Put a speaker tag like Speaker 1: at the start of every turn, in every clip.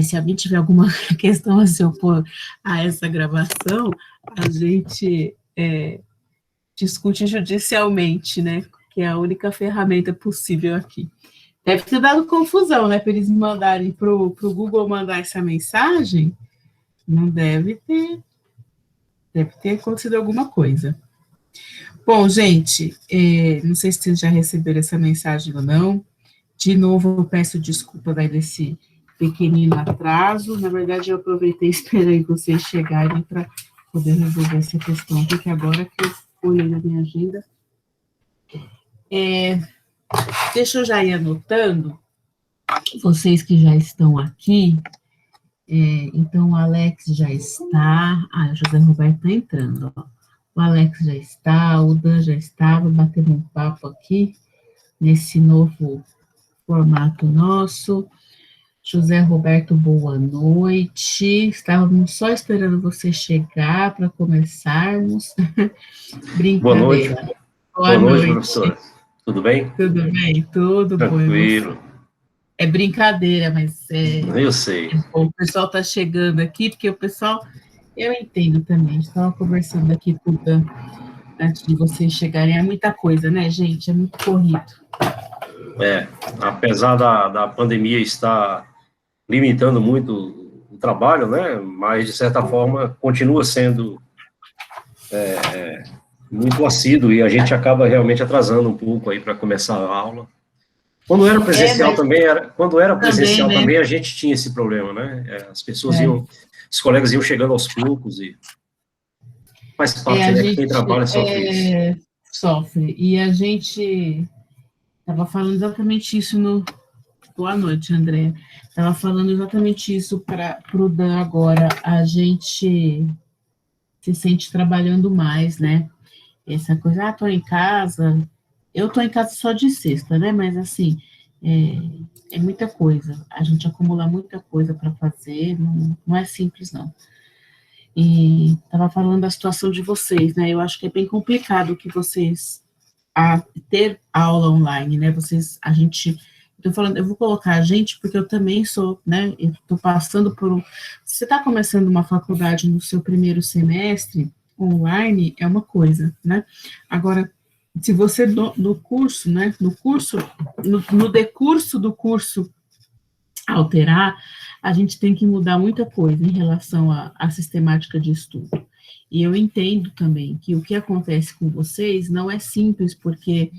Speaker 1: Se alguém tiver alguma questão a se opor a essa gravação, a gente discute judicialmente, né? Que é a única ferramenta possível aqui. Deve ter dado confusão, né? Para eles mandarem para o Google mandar essa mensagem. Não deve ter acontecido alguma coisa. Bom, gente, não sei se vocês já receberam essa mensagem ou não. De novo, eu peço desculpa desse pequenino atraso. Na verdade, eu aproveitei e esperei vocês chegarem para poder resolver essa questão, porque agora que eu fui na minha agenda. Deixa eu já ir anotando, vocês que já estão aqui. Então, o Alex já está. O José Roberto está entrando. Ó. O Alex já está, o Dan já estava batendo um papo aqui, nesse novo formato nosso. José Roberto, boa noite. Estávamos só esperando você chegar para começarmos. Brincadeira.
Speaker 2: Boa noite, professor. Tudo bem?
Speaker 1: Tudo bem, tudo
Speaker 2: tranquilo.
Speaker 1: Bom. É brincadeira, mas
Speaker 2: eu sei.
Speaker 1: O pessoal está chegando aqui, porque o pessoal, eu entendo também, estava conversando aqui com o Dan, antes de vocês chegarem, é muita coisa, né, gente? É muito corrido.
Speaker 2: Apesar da pandemia estar limitando muito o trabalho, né, mas, de certa forma, continua sendo muito assíduo e a gente acaba realmente atrasando um pouco aí para começar a aula. Quando era presencial também, a gente tinha esse problema, né? As pessoas os colegas iam chegando aos poucos e faz parte, né? Quem trabalha sofre isso.
Speaker 1: Sofre. E a gente estava falando exatamente isso no... Boa noite, André. Estava falando exatamente isso para o Dan agora. A gente se sente trabalhando mais, né? Essa coisa, estou em casa. Eu estou em casa só de sexta, né? Mas, assim, é muita coisa. A gente acumula muita coisa para fazer, não é simples, não. E estava falando da situação de vocês, né? Eu acho que é bem complicado que vocês ter aula online, né? A gente, estou falando, eu vou colocar a gente porque eu também sou, né? Eu estou passando por você está começando uma faculdade no seu primeiro semestre online é uma coisa, né? Agora, se você no curso, né? No decurso do curso alterar, a gente tem que mudar muita coisa em relação à sistemática de estudo. E eu entendo também que o que acontece com vocês não é simples, porque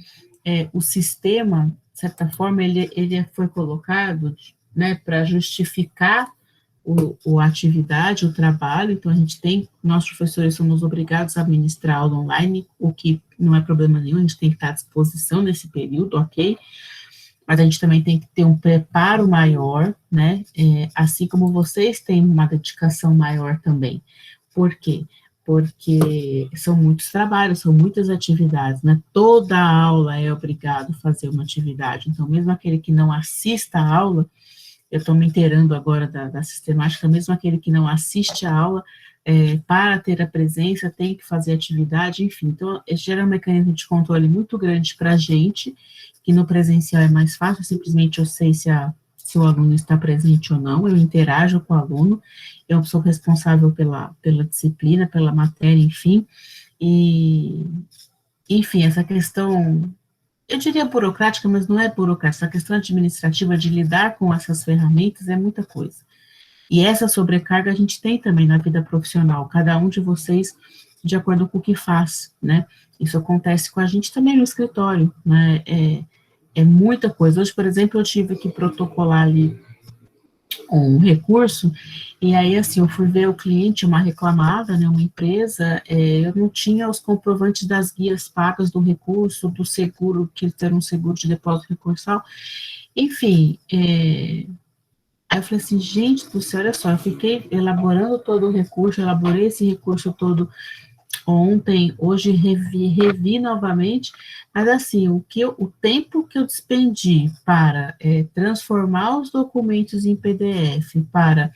Speaker 1: o sistema, de certa forma, ele foi colocado, né, para justificar a atividade, o trabalho, então a gente nós professores somos obrigados a administrar aula online, o que não é problema nenhum, a gente tem que estar à disposição nesse período, ok? Mas a gente também tem que ter um preparo maior, né? Assim como vocês têm uma dedicação maior também. Por quê? Porque são muitos trabalhos, são muitas atividades, né? Toda aula é obrigado a fazer uma atividade. Então, mesmo aquele que não assista a aula, eu estou me inteirando agora da sistemática, mesmo aquele que não assiste a aula, para ter a presença, tem que fazer atividade, enfim. Então, gera um mecanismo de controle muito grande para a gente, que no presencial é mais fácil, simplesmente eu sei se o aluno está presente ou não, eu interajo com o aluno, eu sou responsável pela disciplina, pela matéria, enfim, e, enfim, essa questão, eu diria burocrática, mas não é burocrática, essa questão administrativa de lidar com essas ferramentas é muita coisa. E essa sobrecarga a gente tem também na vida profissional, cada um de vocês de acordo com o que faz, né? Isso acontece com a gente também no escritório, né? É muita coisa. Hoje, por exemplo, eu tive que protocolar ali um recurso, e aí, assim, eu fui ver o cliente, uma reclamada, né, uma empresa, eu não tinha os comprovantes das guias pagas do recurso, do seguro, que eles eram um seguro de depósito recursal, enfim, aí eu falei assim, gente do céu, olha só, eu fiquei elaborando todo o recurso, elaborei esse recurso todo ontem, hoje revi novamente, mas assim, o tempo que eu despendi para transformar os documentos em PDF, para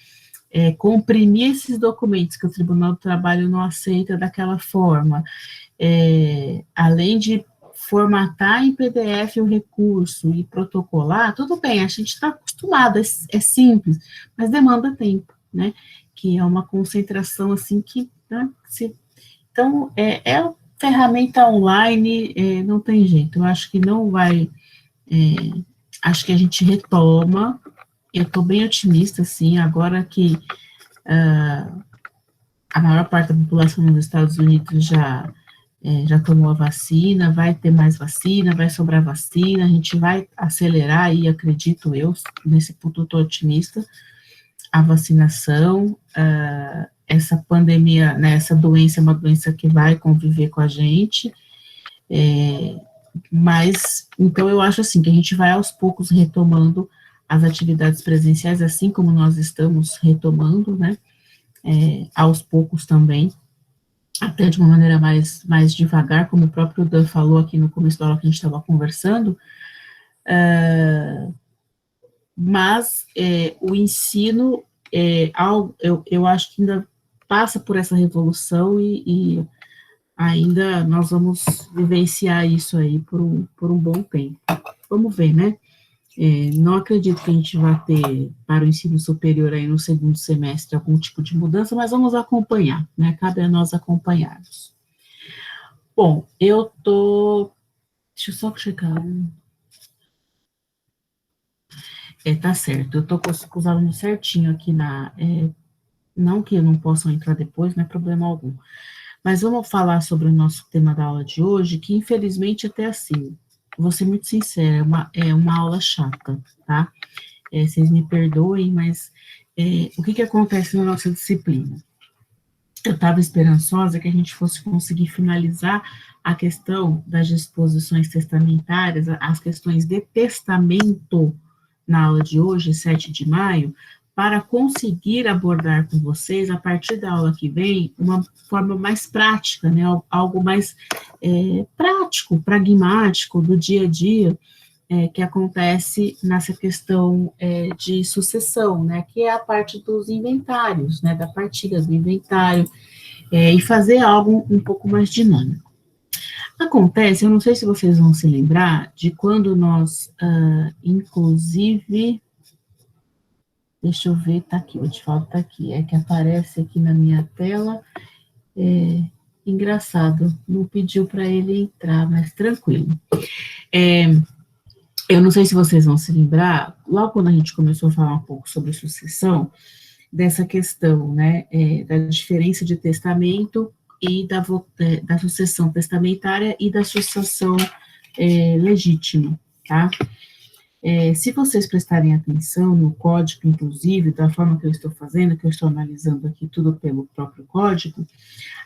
Speaker 1: comprimir esses documentos que o Tribunal do Trabalho não aceita daquela forma, além de formatar em PDF o recurso e protocolar, tudo bem, a gente está acostumado, é simples, mas demanda tempo, né? Que é uma concentração, assim, que, né, então, ferramenta online, não tem jeito, eu acho que não vai, acho que a gente retoma, eu estou bem otimista, assim, agora que a maior parte da população nos Estados Unidos já tomou a vacina, vai ter mais vacina, vai sobrar vacina, a gente vai acelerar aí, acredito eu, nesse ponto eu estou otimista, a vacinação, essa pandemia, né, essa doença é uma doença que vai conviver com a gente, mas, então eu acho assim, que a gente vai aos poucos retomando as atividades presenciais, assim como nós estamos retomando, né, aos poucos também, até de uma maneira mais devagar, como o próprio Dan falou aqui no começo da aula que a gente estava conversando, mas o ensino, eu acho que ainda passa por essa revolução e ainda nós vamos vivenciar isso aí por um bom tempo. Vamos ver, né? Não acredito que a gente vá ter para o ensino superior aí no segundo semestre algum tipo de mudança, mas vamos acompanhar, né? Cabe a nós acompanharmos. Bom, deixa eu só checar. Tá certo, eu estou com os alunos certinho aqui não que não possam entrar depois, não é problema algum. Mas vamos falar sobre o nosso tema da aula de hoje, que infelizmente até assim, vou ser muito sincera, é uma aula chata, tá? Vocês me perdoem, mas o que acontece na nossa disciplina? Eu estava esperançosa que a gente fosse conseguir finalizar a questão das disposições testamentárias, as questões de testamento na aula de hoje, 7 de maio, para conseguir abordar com vocês, a partir da aula que vem, uma forma mais prática, né, algo mais prático, pragmático, do dia a dia, que acontece nessa questão de sucessão, né, que é a parte dos inventários, né, da partilha do inventário, e fazer algo um pouco mais dinâmico. Acontece, eu não sei se vocês vão se lembrar, de quando nós, inclusive, deixa eu ver, tá aqui, vou te falar, tá aqui, que aparece aqui na minha tela, engraçado, não pediu para ele entrar, mas tranquilo. Eu não sei se vocês vão se lembrar, logo quando a gente começou a falar um pouco sobre sucessão, dessa questão, né, da diferença de testamento e da sucessão testamentária e da sucessão legítima, tá? Se vocês prestarem atenção no código, inclusive, da forma que eu estou fazendo, que eu estou analisando aqui tudo pelo próprio código,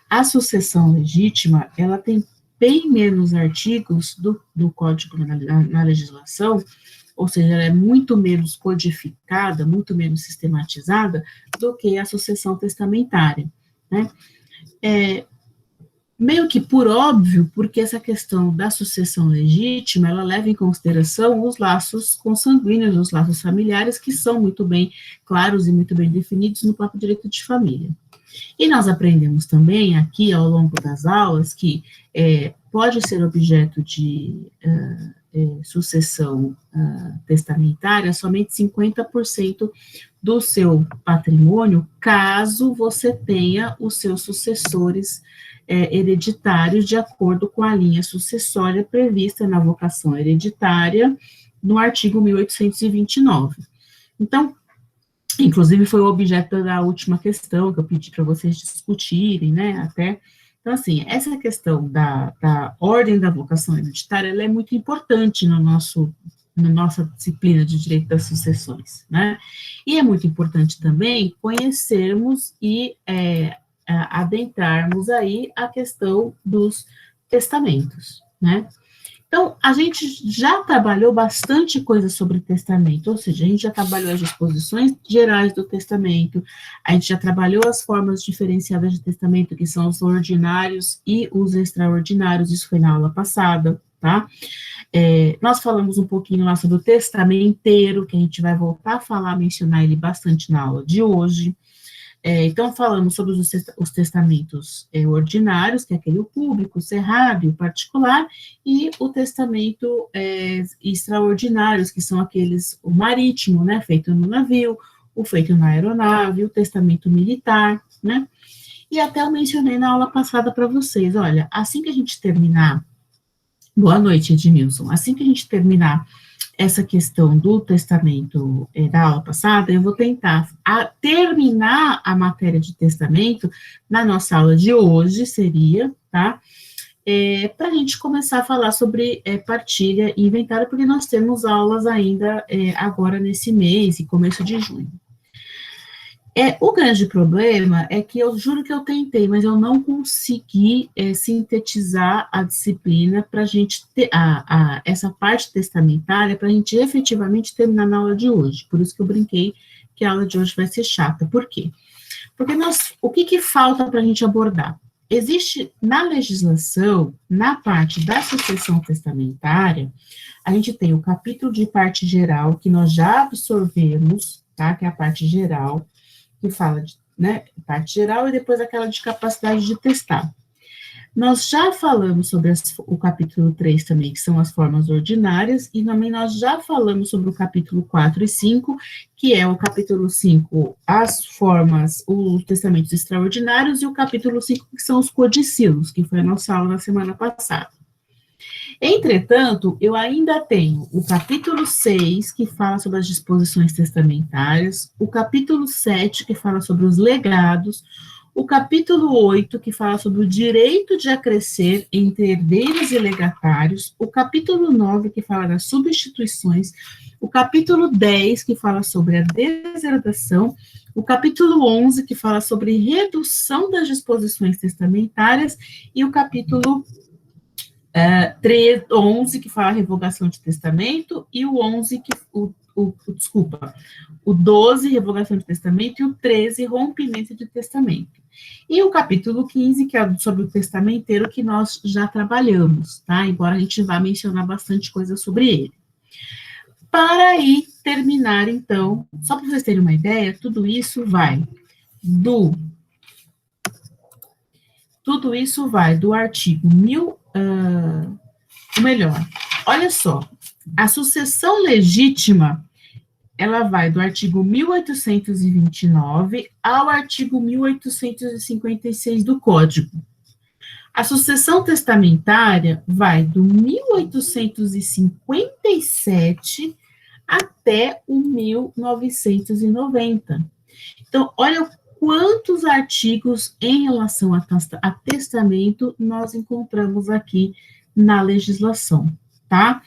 Speaker 1: a sucessão legítima, ela tem bem menos artigos do código na legislação, ou seja, ela é muito menos codificada, muito menos sistematizada do que a sucessão testamentária, né? Meio que por óbvio, porque essa questão da sucessão legítima, ela leva em consideração os laços consanguíneos, os laços familiares, que são muito bem claros e muito bem definidos no próprio direito de família. E nós aprendemos também aqui, ao longo das aulas, que pode ser objeto de sucessão testamentária somente 50% do seu patrimônio, caso você tenha os seus sucessores hereditários de acordo com a linha sucessória prevista na vocação hereditária no artigo 1829. Então, inclusive foi o objeto da última questão que eu pedi para vocês discutirem, né, até. Então, assim, essa questão da ordem da vocação hereditária, ela é muito importante na nossa disciplina de direito das sucessões, né, e é muito importante também conhecermos e adentrarmos aí a questão dos testamentos, né. Então, a gente já trabalhou bastante coisa sobre testamento, ou seja, a gente já trabalhou as disposições gerais do testamento, a gente já trabalhou as formas diferenciadas de testamento, que são os ordinários e os extraordinários, isso foi na aula passada, tá? Nós falamos um pouquinho lá sobre o testamenteiro, que a gente vai voltar a falar, mencionar ele bastante na aula de hoje. Então, falamos sobre os testamentos ordinários, que é aquele o público, o cerrado e o particular, e o testamento extraordinários, que são aqueles, o marítimo, né, feito no navio, o feito na aeronave, o testamento militar, né, e até eu mencionei na aula passada para vocês, olha, assim que a gente terminar, boa noite, Edmilson, assim que a gente terminar essa questão do testamento da aula passada, eu vou tentar terminar a matéria de testamento na nossa aula de hoje, seria, tá? Para a gente começar a falar sobre partilha e inventário, porque nós temos aulas ainda agora nesse mês e começo de junho. O grande problema é que eu juro que eu tentei, mas eu não consegui sintetizar a disciplina para a gente ter essa parte testamentária para a gente efetivamente terminar na aula de hoje. Por isso que eu brinquei que a aula de hoje vai ser chata. Por quê? Porque o que falta para a gente abordar? Existe na legislação, na parte da sucessão testamentária, a gente tem o capítulo de parte geral, que nós já absorvemos, tá? Que é a parte geral, que fala de parte geral, e depois aquela de capacidade de testar. Nós já falamos sobre o capítulo 3 também, que são as formas ordinárias, e também nós já falamos sobre o capítulo 4 e 5, que é o capítulo 5, as formas, os testamentos extraordinários, e o capítulo 5, que são os codicilos, que foi a nossa aula na semana passada. Entretanto, eu ainda tenho o capítulo 6, que fala sobre as disposições testamentárias, o capítulo 7, que fala sobre os legados, o capítulo 8, que fala sobre o direito de acrescer entre herdeiros e legatários, o capítulo 9, que fala das substituições, o capítulo 10, que fala sobre a deserdação, o capítulo 11, que fala sobre redução das disposições testamentárias, e o capítulo 11, que fala revogação de testamento, e o 11, o 12, revogação de testamento, e o 13, rompimento de testamento. E o capítulo 15, que é sobre o testamenteiro, que nós já trabalhamos, tá? Embora a gente vá mencionar bastante coisa sobre ele. Para aí terminar, então, só para vocês terem uma ideia, tudo isso vai do artigo olha só, a sucessão legítima, ela vai do artigo 1829 ao artigo 1856 do Código. A sucessão testamentária vai do 1857 até o 1990. Então, olha quantos artigos em relação a testamento nós encontramos aqui na legislação, tá?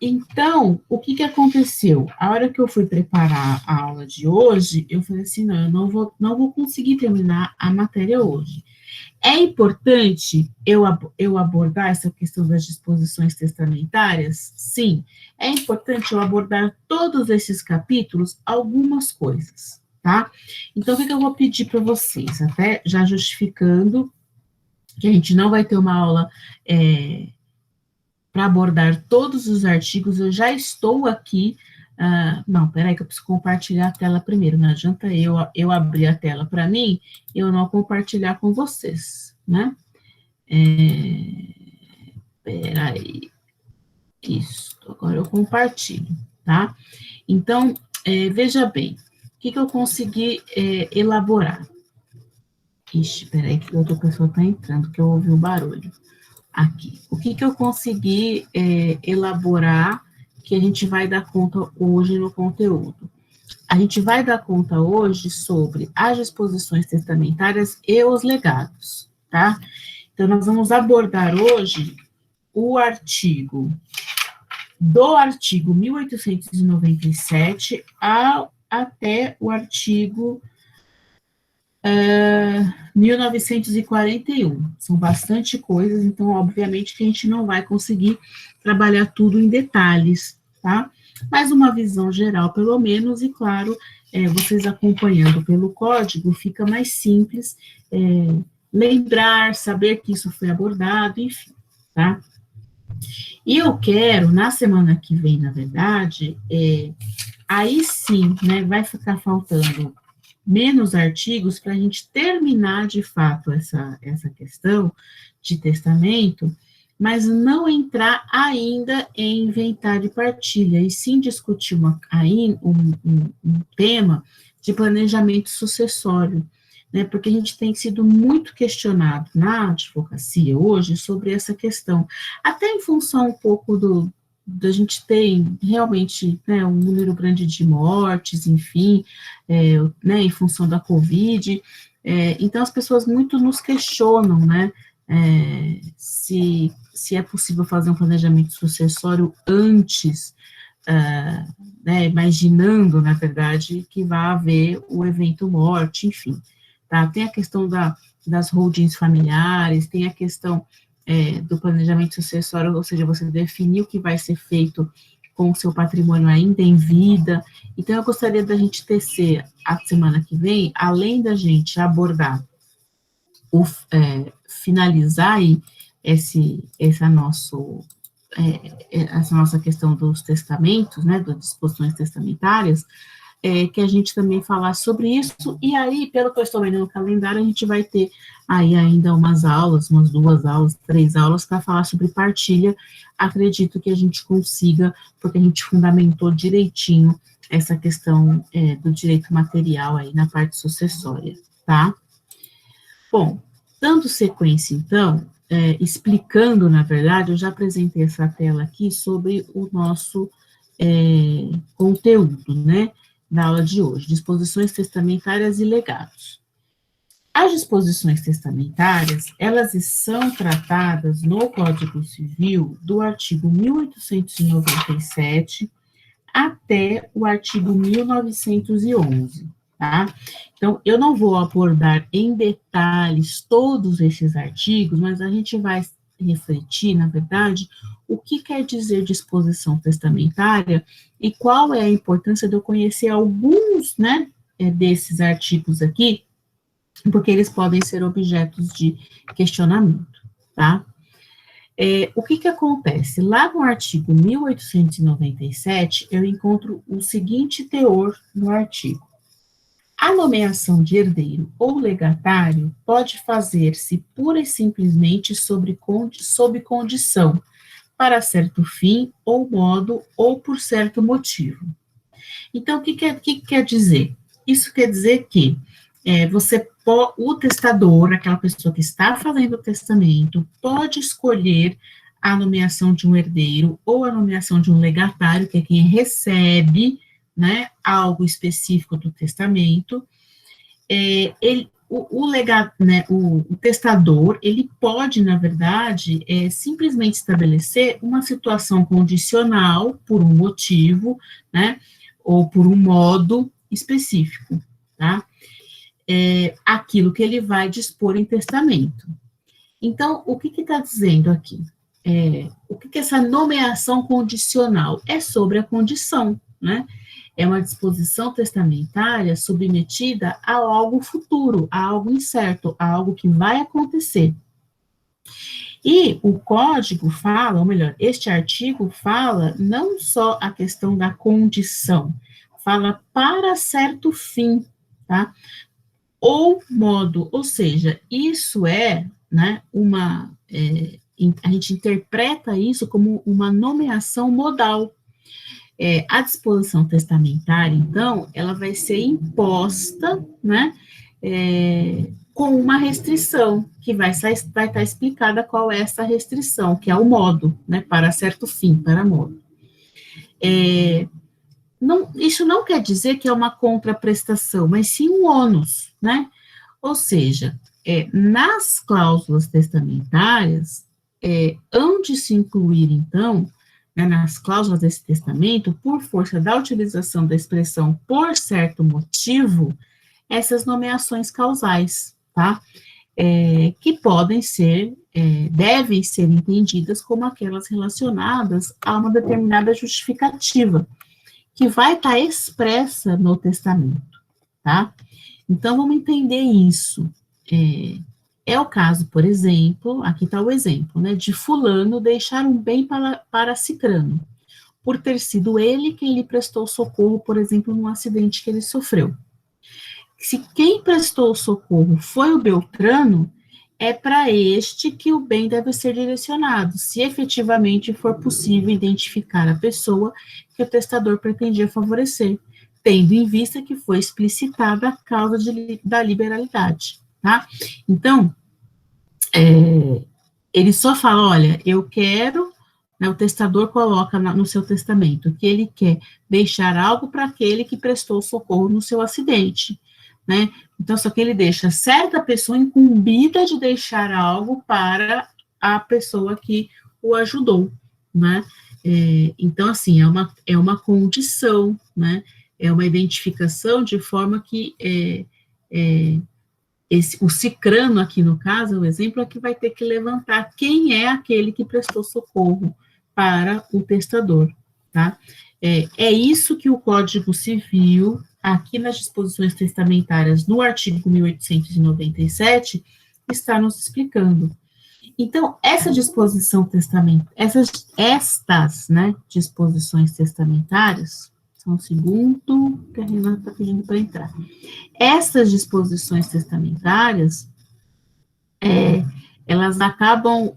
Speaker 1: Então, o que aconteceu? A hora que eu fui preparar a aula de hoje, eu falei assim, não, eu não vou conseguir terminar a matéria hoje. É importante eu abordar essa questão das disposições testamentárias? Sim. É importante eu abordar todos esses capítulos, algumas coisas, tá? Então, o que eu vou pedir para vocês? Até já justificando que a gente não vai ter uma aula para abordar todos os artigos, eu já estou aqui. Não, peraí, que eu preciso compartilhar a tela primeiro. Não adianta eu abrir a tela para mim e eu não compartilhar com vocês, né? Peraí. Isso, agora eu compartilho, tá? Então, veja bem, o que eu consegui elaborar? Ixi, peraí, que outra pessoa está entrando, que eu ouvi o barulho. Aqui. O que eu consegui elaborar que a gente vai dar conta hoje no conteúdo? A gente vai dar conta hoje sobre as disposições testamentárias e os legados, tá? Então, nós vamos abordar hoje o artigo 1897 até o artigo 1941. São bastante coisas, então, obviamente, que a gente não vai conseguir trabalhar tudo em detalhes, tá? Mas uma visão geral, pelo menos, e claro, vocês acompanhando pelo código, fica mais simples lembrar, saber que isso foi abordado, enfim, tá? E eu quero, na semana que vem, na verdade, aí sim, né, vai ficar faltando menos artigos para a gente terminar de fato essa questão de testamento, mas não entrar ainda em inventário e partilha, e sim discutir um tema de planejamento sucessório, né, porque a gente tem sido muito questionado na advocacia hoje sobre essa questão, até em função um pouco da gente ter realmente, né, um número grande de mortes, enfim, né, em função da Covid, então as pessoas muito nos questionam, né, se é possível fazer um planejamento sucessório antes, né, imaginando, na verdade, que vai haver o evento morte, enfim, tá? Tem a questão das holdings familiares, tem a questão do planejamento sucessório, ou seja, você definir o que vai ser feito com o seu patrimônio ainda em vida. Então, eu gostaria da gente tecer a semana que vem, além da gente abordar finalizar aí essa nossa questão dos testamentos, né, das disposições testamentárias, que a gente também falar sobre isso, e aí, pelo que eu estou vendo no calendário, a gente vai ter aí ainda umas 2 aulas, 3 aulas, para falar sobre partilha. Acredito que a gente consiga, porque a gente fundamentou direitinho essa questão do direito material aí na parte sucessória, tá? Bom, dando sequência, então, explicando, na verdade, eu já apresentei essa tela aqui sobre o nosso conteúdo, né, da aula de hoje, disposições testamentárias e legados. As disposições testamentárias, elas são tratadas no Código Civil do artigo 1897 até o artigo 1911, tá? Então, eu não vou abordar em detalhes todos esses artigos, mas a gente vai refletir, na verdade, o que quer dizer disposição testamentária e qual é a importância de eu conhecer alguns, né, desses artigos aqui, porque eles podem ser objetos de questionamento, tá? O que acontece? Lá no artigo 1897, eu encontro o seguinte teor no artigo. A nomeação de herdeiro ou legatário pode fazer-se pura e simplesmente sob condição, para certo fim ou modo, ou por certo motivo. Então, o que quer dizer? Isso quer dizer que o testador, aquela pessoa que está fazendo o testamento, pode escolher a nomeação de um herdeiro ou a nomeação de um legatário, que é quem recebe, né, algo específico do testamento. O testador, ele pode, na verdade, simplesmente estabelecer uma situação condicional por um motivo, né, ou por um modo específico, tá? Aquilo que ele vai dispor em testamento. Então, o que está dizendo aqui? O que essa nomeação condicional? É sobre a condição, né? É uma disposição testamentária submetida a algo futuro, a algo incerto, a algo que vai acontecer. E o código fala, ou melhor, este artigo fala não só a questão da condição, fala para certo fim, tá? Ou modo, ou seja, isso né, a gente interpreta isso como uma nomeação modal. A disposição testamentária, então, ela vai ser imposta, né, com uma restrição, que vai estar explicada qual é essa restrição, que é o modo, né, para certo fim, para modo. Isso não quer dizer que é uma contraprestação, mas sim um ônus, né? Ou seja, nas cláusulas testamentárias, hão de se incluir, então, né, nas cláusulas desse testamento, por força da utilização da expressão por certo motivo, essas nomeações causais, tá? Que podem ser, devem ser entendidas como aquelas relacionadas a uma determinada justificativa, que vai estar expressa no testamento, tá? Então, vamos entender isso. É o caso, por exemplo, aqui está o exemplo, né, de fulano deixar um bem para cicrano, por ter sido ele quem lhe prestou socorro, por exemplo, num acidente que ele sofreu. Se quem prestou o socorro foi o Beltrano, é para este que o bem deve ser direcionado, se efetivamente for possível identificar a pessoa que o testador pretendia favorecer, tendo em vista que foi explicitada a causa da liberalidade, tá? Então, ele só fala, olha, eu quero, né, o testador coloca no seu testamento que ele quer deixar algo para aquele que prestou socorro no seu acidente, né? Então, só que ele deixa certa pessoa incumbida de deixar algo para a pessoa que o ajudou, né? Então, assim, é uma condição, né? É uma identificação de forma que o cicrano aqui no caso, o exemplo é que vai ter que levantar quem é aquele que prestou socorro para o testador, tá? É isso que o Código Civil, aqui nas disposições testamentárias, no artigo 1897, está nos explicando. Então, essa disposição estas, né, disposições testamentárias, só um segundo, que a Renata está pedindo para entrar. Essas disposições testamentárias, elas acabam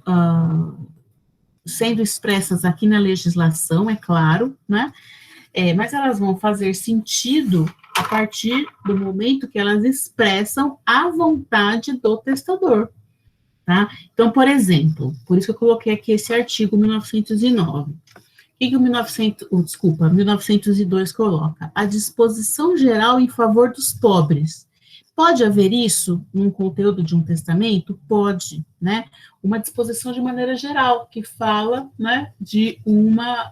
Speaker 1: sendo expressas aqui na legislação, é claro, né? Mas elas vão fazer sentido a partir do momento que elas expressam a vontade do testador, tá? Então, por exemplo, por isso que eu coloquei aqui esse artigo 1909. O que o 1902 coloca? A disposição geral em favor dos pobres. Pode haver isso num conteúdo de um testamento? Pode, né? Uma disposição de maneira geral, que fala, né, de uma...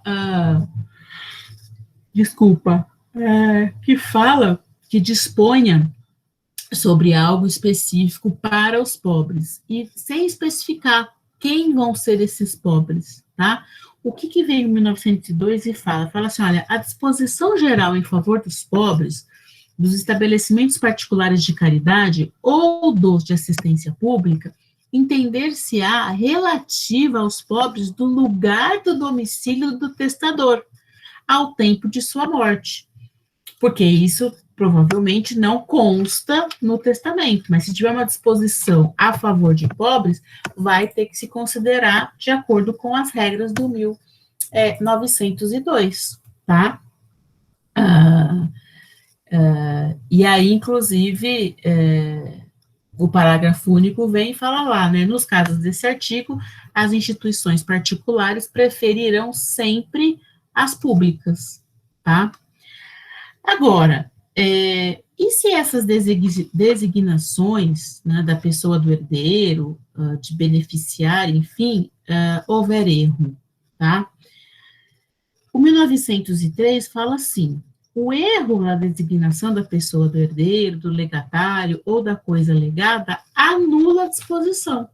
Speaker 1: que disponha sobre algo específico para os pobres, e sem especificar quem vão ser esses pobres, tá? O que veio em 1902 e fala assim, olha, a disposição geral em favor dos pobres, dos estabelecimentos particulares de caridade ou dos de assistência pública, entender-se-á relativa aos pobres do lugar do domicílio do testador, ao tempo de sua morte, porque isso provavelmente não consta no testamento, mas se tiver uma disposição a favor de pobres, vai ter que se considerar de acordo com as regras do 1902, tá? E aí, inclusive, o parágrafo único vem e fala lá, né, nos casos desse artigo, as instituições particulares preferirão sempre as públicas, tá? Agora, e se essas designações, né, da pessoa do herdeiro, de beneficiário, enfim, houver erro, tá? O 1903 fala assim, o erro na designação da pessoa do herdeiro, do legatário ou da coisa legada anula a disposição,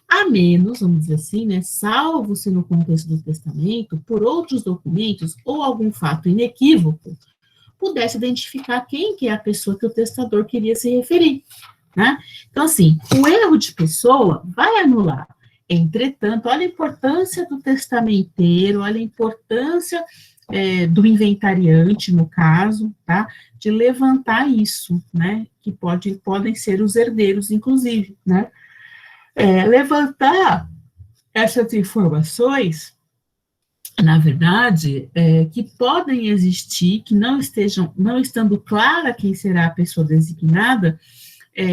Speaker 1: a menos, vamos dizer assim, né, salvo se no contexto do testamento, por outros documentos ou algum fato inequívoco, pudesse identificar quem que é a pessoa que o testador queria se referir, né? Então, assim, o erro de pessoa vai anular. Entretanto, olha a importância do testamenteiro, olha a importância do inventariante, no caso, tá? De levantar isso, né? Que podem ser os herdeiros, inclusive, né? Levantar essas informações, na verdade, que podem existir, que não estando clara quem será a pessoa designada,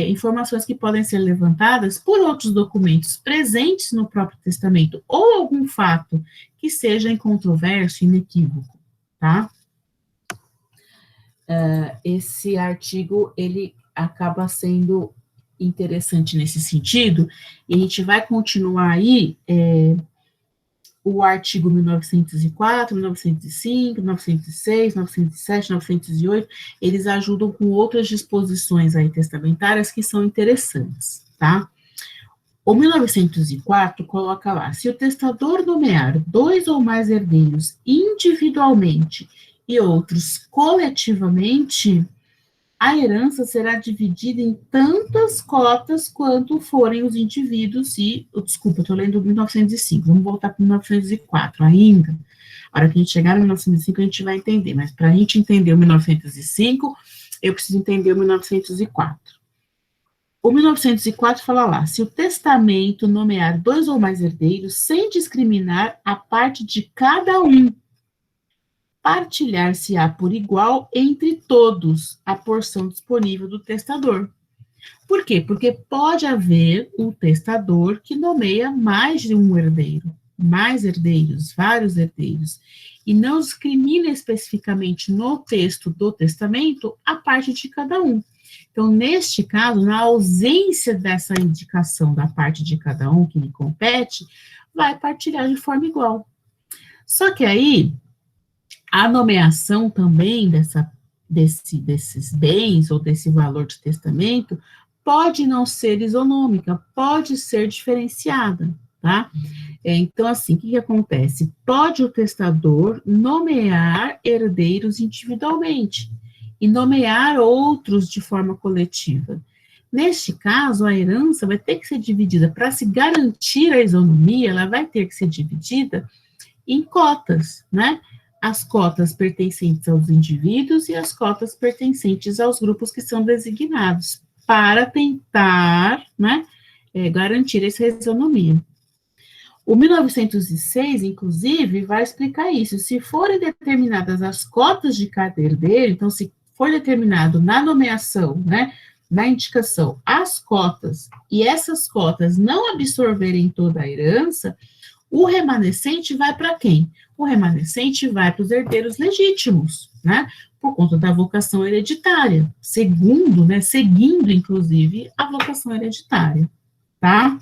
Speaker 1: informações que podem ser levantadas por outros documentos presentes no próprio testamento, ou algum fato que seja incontroverso, inequívoco, tá? Esse artigo, ele acaba sendo interessante nesse sentido, e a gente vai continuar aí, o artigo 1904, 1905, 1906, 1907, 1908, eles ajudam com outras disposições aí testamentárias que são interessantes, tá? O 1904 coloca lá, se o testador nomear 2 ou mais herdeiros individualmente e outros coletivamente, a herança será dividida em tantas cotas quanto forem os indivíduos desculpa, eu estou lendo 1905, vamos voltar para 1904 ainda. A hora que a gente chegar em 1905, a gente vai entender, mas para a gente entender o 1905, eu preciso entender o 1904. O 1904 fala lá, se o testamento nomear 2 ou mais herdeiros, sem discriminar a parte de cada um, partilhar-se-á por igual entre todos a porção disponível do testador. Por quê? Porque pode haver um testador que nomeia mais de um herdeiro, mais herdeiros, vários herdeiros, e não discrimina especificamente no texto do testamento a parte de cada um. Então, neste caso, na ausência dessa indicação da parte de cada um que lhe compete, vai partilhar de forma igual. Só que aí, a nomeação também desses bens ou desse valor de testamento pode não ser isonômica, pode ser diferenciada, tá? Então, assim, o que acontece? Pode o testador nomear herdeiros individualmente e nomear outros de forma coletiva. Neste caso, a herança vai ter que ser dividida, para se garantir a isonomia, ela vai ter que ser dividida em cotas, né? As cotas pertencentes aos indivíduos e as cotas pertencentes aos grupos que são designados, para tentar, né, garantir essa isonomia. O 1906, inclusive, vai explicar isso. Se forem determinadas as cotas de cada herdeiro, então, se for determinado na nomeação, né, na indicação, as cotas, e essas cotas não absorverem toda a herança, o remanescente vai para quem? O remanescente vai para os herdeiros legítimos, né, por conta da vocação hereditária, seguindo, inclusive, a vocação hereditária, tá?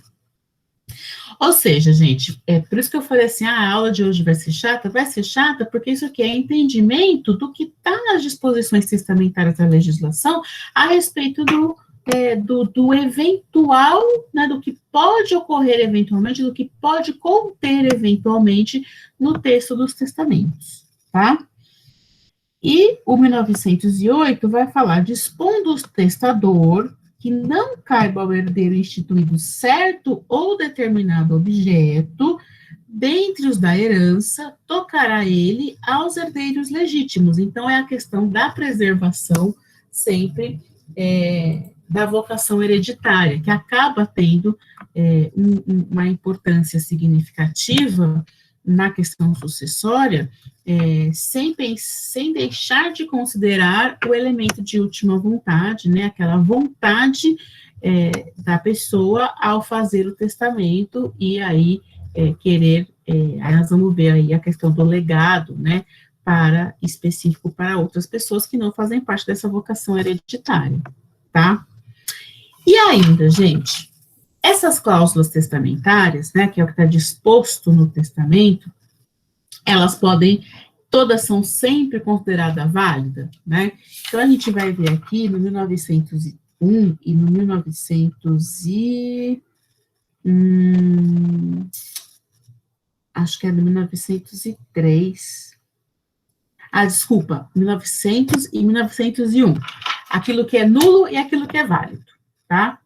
Speaker 1: Ou seja, gente, é por isso que eu falei assim, a aula de hoje vai ser chata, porque isso aqui é entendimento do que está nas disposições testamentárias da legislação a respeito do eventual, né, do que pode ocorrer eventualmente, do que pode conter eventualmente no texto dos testamentos, tá? E o 1908 vai falar, dispondo o testador que não caiba ao herdeiro instituído certo ou determinado objeto, dentre os da herança, tocará ele aos herdeiros legítimos. Então, é a questão da preservação sempre da vocação hereditária, que acaba tendo uma importância significativa na questão sucessória, sem deixar de considerar o elemento de última vontade, né, aquela vontade da pessoa ao fazer o testamento, e aí querer, aí nós vamos ver aí a questão do legado, né, específico para outras pessoas que não fazem parte dessa vocação hereditária, tá? E ainda, gente, essas cláusulas testamentárias, né, que é o que está disposto no testamento, elas todas são sempre consideradas válidas, né? Então, a gente vai ver aqui no 1901 e no 1903. Desculpa, 1900 e 1901. Aquilo que é nulo e aquilo que é válido, tá?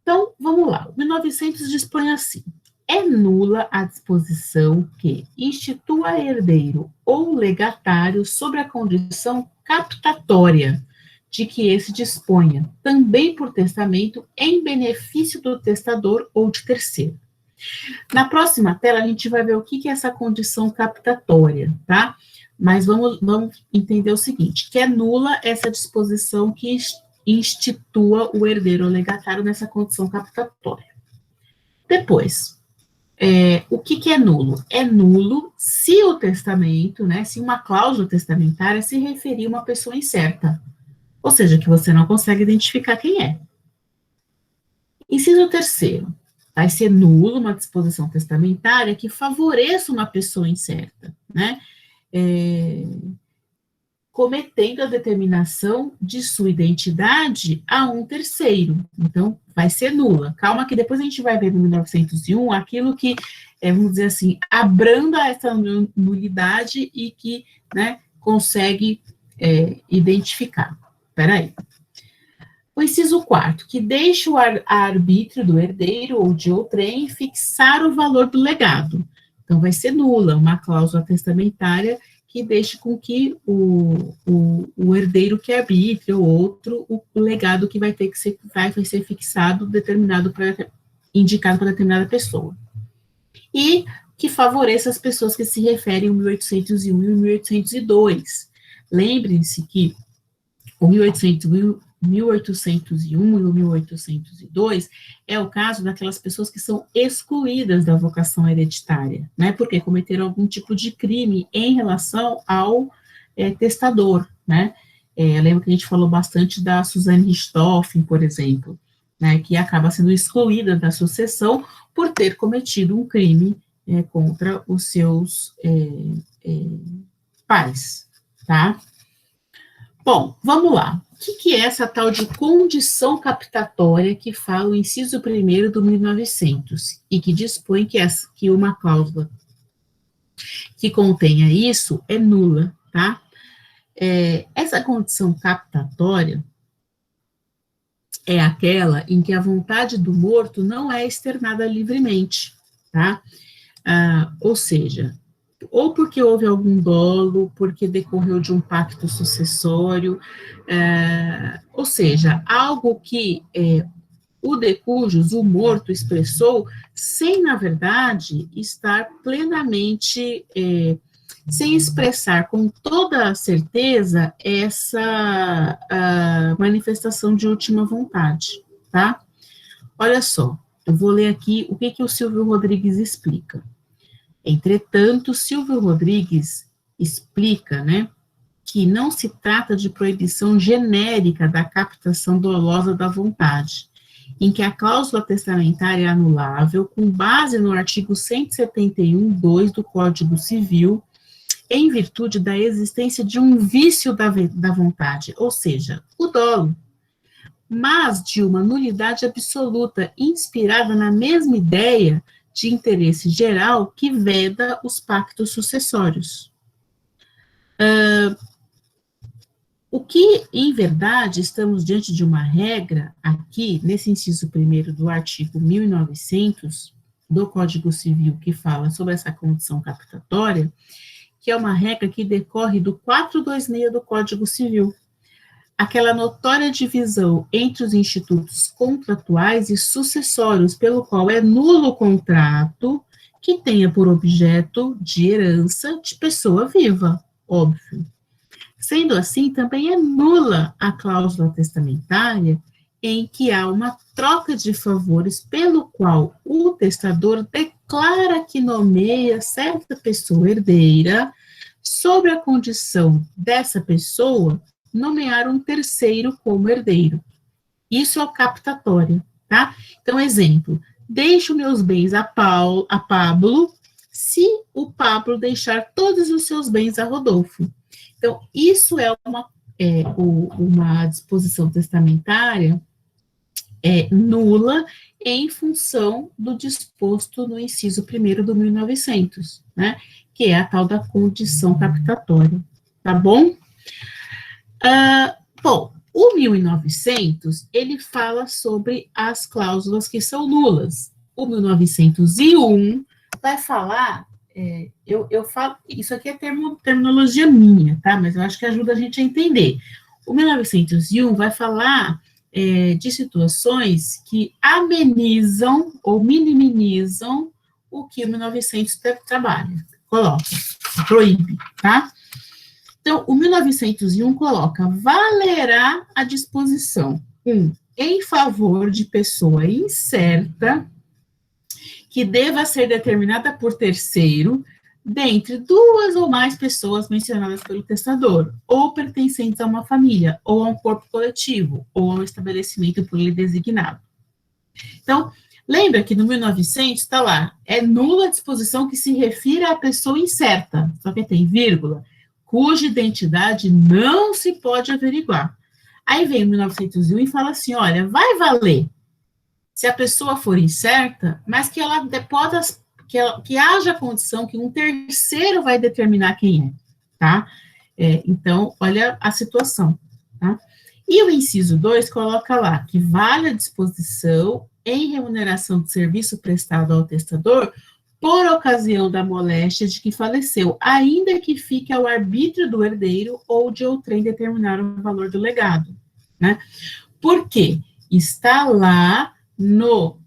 Speaker 1: Então, vamos lá. O 1900 dispõe assim: é nula a disposição que institua herdeiro ou legatário sobre a condição captatória de que esse disponha, também por testamento, em benefício do testador ou de terceiro. Na próxima tela, a gente vai ver o que é essa condição captatória, tá? Mas vamos entender o seguinte, que é nula essa disposição que institua o herdeiro ou legatário nessa condição captatória. Depois, o que é nulo? É nulo se o testamento, né, se uma cláusula testamentária se referir a uma pessoa incerta, ou seja, que você não consegue identificar quem é. Inciso terceiro, vai ser nulo uma disposição testamentária que favoreça uma pessoa incerta, né, cometendo a determinação de sua identidade a um terceiro. Então, vai ser nula. Calma que depois a gente vai ver no 1901 aquilo que, vamos dizer assim, abranda essa nulidade e que, né, consegue identificar. Espera aí. O inciso 4º, que deixa a arbítrio do herdeiro ou de outrem fixar o valor do legado. Então, vai ser nula uma cláusula testamentária que deixe com que o herdeiro que arbitre, ou outro, o legado que vai ter que ser, vai ser fixado, indicado para determinada pessoa. E que favoreça as pessoas que se referem ao 1801 e o 1802. Lembrem-se que o 1801 e o 1802 é o caso daquelas pessoas que são excluídas da vocação hereditária, né, porque cometeram algum tipo de crime em relação ao testador, né. Eu lembro que a gente falou bastante da Suzanne Richthofen, por exemplo, né, que acaba sendo excluída da sucessão por ter cometido um crime contra os seus pais, tá? Bom, vamos lá. O que é essa tal de condição captatória que fala o inciso 1º do 1900 e que dispõe que uma cláusula que contenha isso é nula, tá? Essa condição captatória é aquela em que a vontade do morto não é externada livremente, tá? Ou seja, ou porque houve algum dolo, porque decorreu de um pacto sucessório, ou seja, algo que o de cujus, o morto, expressou, sem, na verdade, estar plenamente, sem expressar com toda certeza essa manifestação de última vontade, tá? Olha só, eu vou ler aqui o que o Silvio Rodrigues explica. Entretanto, Silvio Rodrigues explica, né, que não se trata de proibição genérica da captação dolosa da vontade, em que a cláusula testamentária é anulável com base no artigo 171(2) do Código Civil, em virtude da existência de um vício da vontade, ou seja, o dolo, mas de uma nulidade absoluta, inspirada na mesma ideia de interesse geral que veda os pactos sucessórios. O que, em verdade, estamos diante de uma regra aqui, nesse inciso 1º do artigo 1900 do Código Civil, que fala sobre essa condição captatória, que é uma regra que decorre do 426 do Código Civil, aquela notória divisão entre os institutos contratuais e sucessórios, pelo qual é nulo o contrato que tenha por objeto de herança de pessoa viva, óbvio. Sendo assim, também é nula a cláusula testamentária em que há uma troca de favores pelo qual o testador declara que nomeia certa pessoa herdeira sobre a condição dessa pessoa nomear um terceiro como herdeiro. Isso é o captatório, tá? Então, exemplo, deixo meus bens a Pablo, se o Pablo deixar todos os seus bens a Rodolfo. Então, isso é uma disposição testamentária nula em função do disposto no inciso 1º do 1900, né? Que é a tal da condição captatória, tá bom? Bom, o 1900, ele fala sobre as cláusulas que são nulas. O 1901 vai falar, eu falo, isso aqui é terminologia minha, tá? Mas eu acho que ajuda a gente a entender. O 1901 vai falar de situações que amenizam ou minimizam o que o 1900 trabalha, coloca, proíbe, tá? Então, o 1901 coloca, valerá a disposição, em favor de pessoa incerta, que deva ser determinada por terceiro, dentre duas ou mais pessoas mencionadas pelo testador, ou pertencentes a uma família, ou a um corpo coletivo, ou a um estabelecimento por ele designado. Então, lembra que no 1900 está lá, é nula a disposição que se refira à pessoa incerta, só que tem vírgula, cuja identidade não se pode averiguar. Aí vem o 1901 e fala assim, olha, vai valer se a pessoa for incerta, mas que ela que haja condição que um terceiro vai determinar quem é, tá? Então, olha a situação, tá? E o inciso 2 coloca lá que vale a disposição em remuneração de serviço prestado ao testador por ocasião da moléstia de que faleceu, ainda que fique ao arbítrio do herdeiro ou de outrem determinar o valor do legado, né? Por quê? Está lá no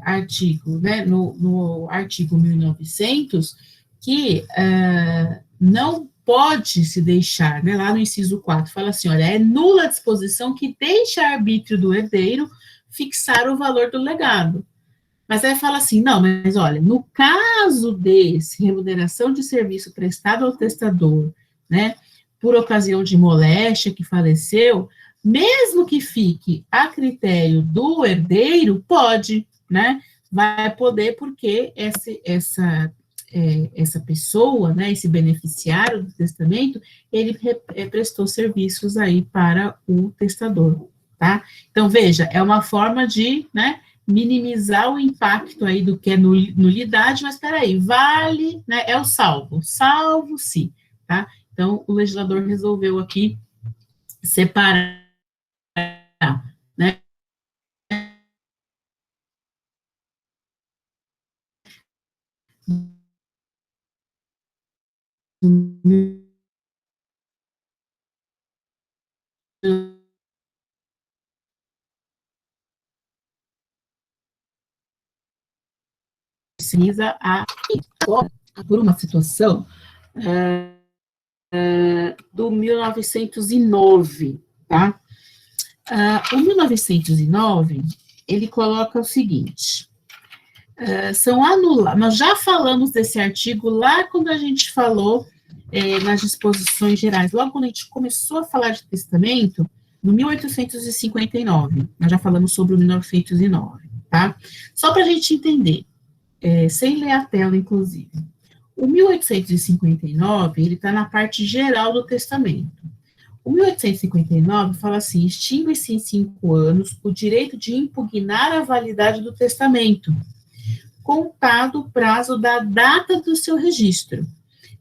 Speaker 1: artigo, né, no artigo 1900, que não pode se deixar, né, lá no inciso 4, fala assim, olha, é nula a disposição que deixa a arbítrio do herdeiro fixar o valor do legado. Mas aí fala assim, não, mas olha, no caso desse, remuneração de serviço prestado ao testador, né, por ocasião de moléstia que faleceu, mesmo que fique a critério do herdeiro, pode, né, vai poder porque essa pessoa, né, esse beneficiário do testamento, ele prestou serviços aí para o testador, tá? Então, veja, é uma forma de, né, minimizar o impacto aí do que é nulidade, mas peraí, vale, né, é o salvo-se, tá? Então, o legislador resolveu aqui separar, né, precisa por uma situação do 1909, tá? O 1909, ele coloca o seguinte, são anulados, nós já falamos desse artigo lá quando a gente falou nas disposições gerais, logo quando a gente começou a falar de testamento, no 1859, nós já falamos sobre o 1909, tá? Só para a gente entender, sem ler a tela, inclusive. O 1859, ele está na parte geral do testamento. O 1859 fala assim, extingue-se em 5 anos o direito de impugnar a validade do testamento, contado o prazo da data do seu registro.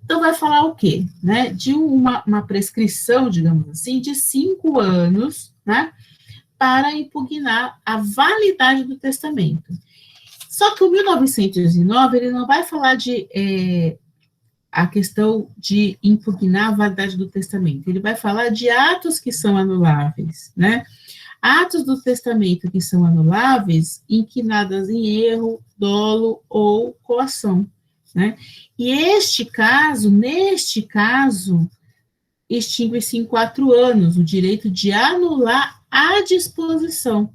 Speaker 1: Então, vai falar o quê? Né? De uma prescrição, digamos assim, de 5 anos, né, para impugnar a validade do testamento. Só que o 1909, ele não vai falar de a questão de impugnar a validade do testamento, ele vai falar de atos que são anuláveis, né? Atos do testamento que são anuláveis, inquinadas em erro, dolo ou coação, né? E neste caso, extingue-se em 4 anos o direito de anular a disposição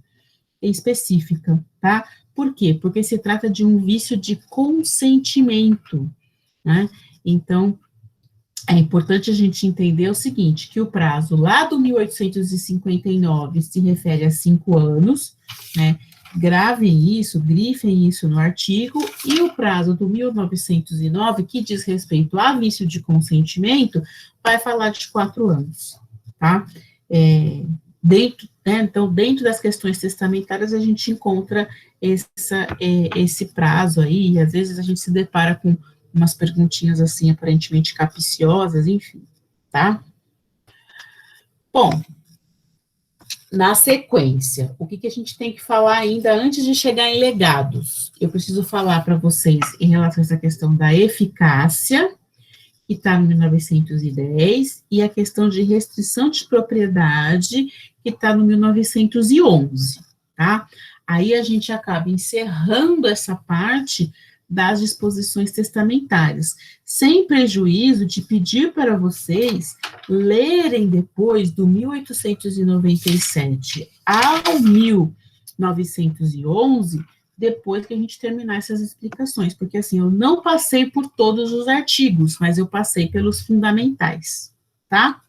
Speaker 1: específica, tá? Por quê? Porque se trata de um vício de consentimento, né? Então, é importante a gente entender o seguinte, que o prazo lá do 1859 se refere a 5 anos, né? Gravem isso, grifem isso no artigo, e o prazo do 1909, que diz respeito a vício de consentimento, vai falar de 4 anos, tá? Então, dentro das questões testamentárias, a gente encontra esse prazo aí, e às vezes a gente se depara com umas perguntinhas assim, aparentemente capciosas, enfim, tá? Bom, na sequência, o que a gente tem que falar ainda antes de chegar em legados? Eu preciso falar para vocês em relação a essa questão da eficácia, que está no 1910, e a questão de restrição de propriedade, que está no 1911, tá? Aí a gente acaba encerrando essa parte das disposições testamentárias, sem prejuízo de pedir para vocês lerem depois do 1897 ao 1911, depois que a gente terminar essas explicações, porque assim, eu não passei por todos os artigos, mas eu passei pelos fundamentais, tá?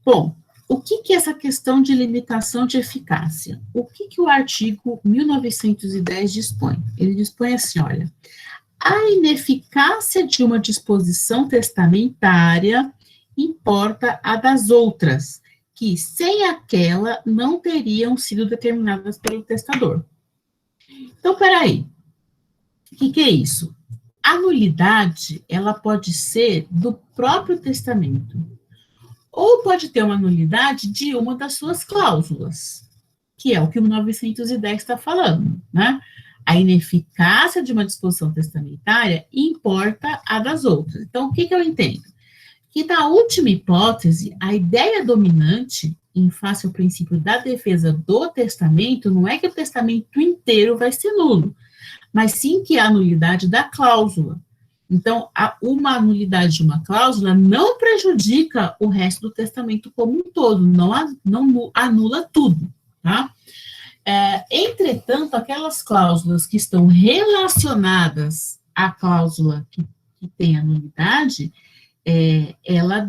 Speaker 1: Bom, o que é essa questão de limitação de eficácia? O que o artigo 1910 dispõe? Ele dispõe assim, olha, a ineficácia de uma disposição testamentária importa a das outras, que sem aquela não teriam sido determinadas pelo testador. Então, peraí, o que é isso? A nulidade, ela pode ser do próprio testamento, ou pode ter uma nulidade de uma das suas cláusulas, que é o que o 1910 está falando, né? a ineficácia de uma disposição testamentária importa a das outras. Então, o que eu entendo? Que na última hipótese, a ideia dominante, em face ao princípio da defesa do testamento, não é que o testamento inteiro vai ser nulo, mas sim que a nulidade da cláusula. Então, uma nulidade de uma cláusula não prejudica o resto do testamento como um todo, não anula tudo, tá? Entretanto, aquelas cláusulas que estão relacionadas à cláusula que tem a nulidade, ela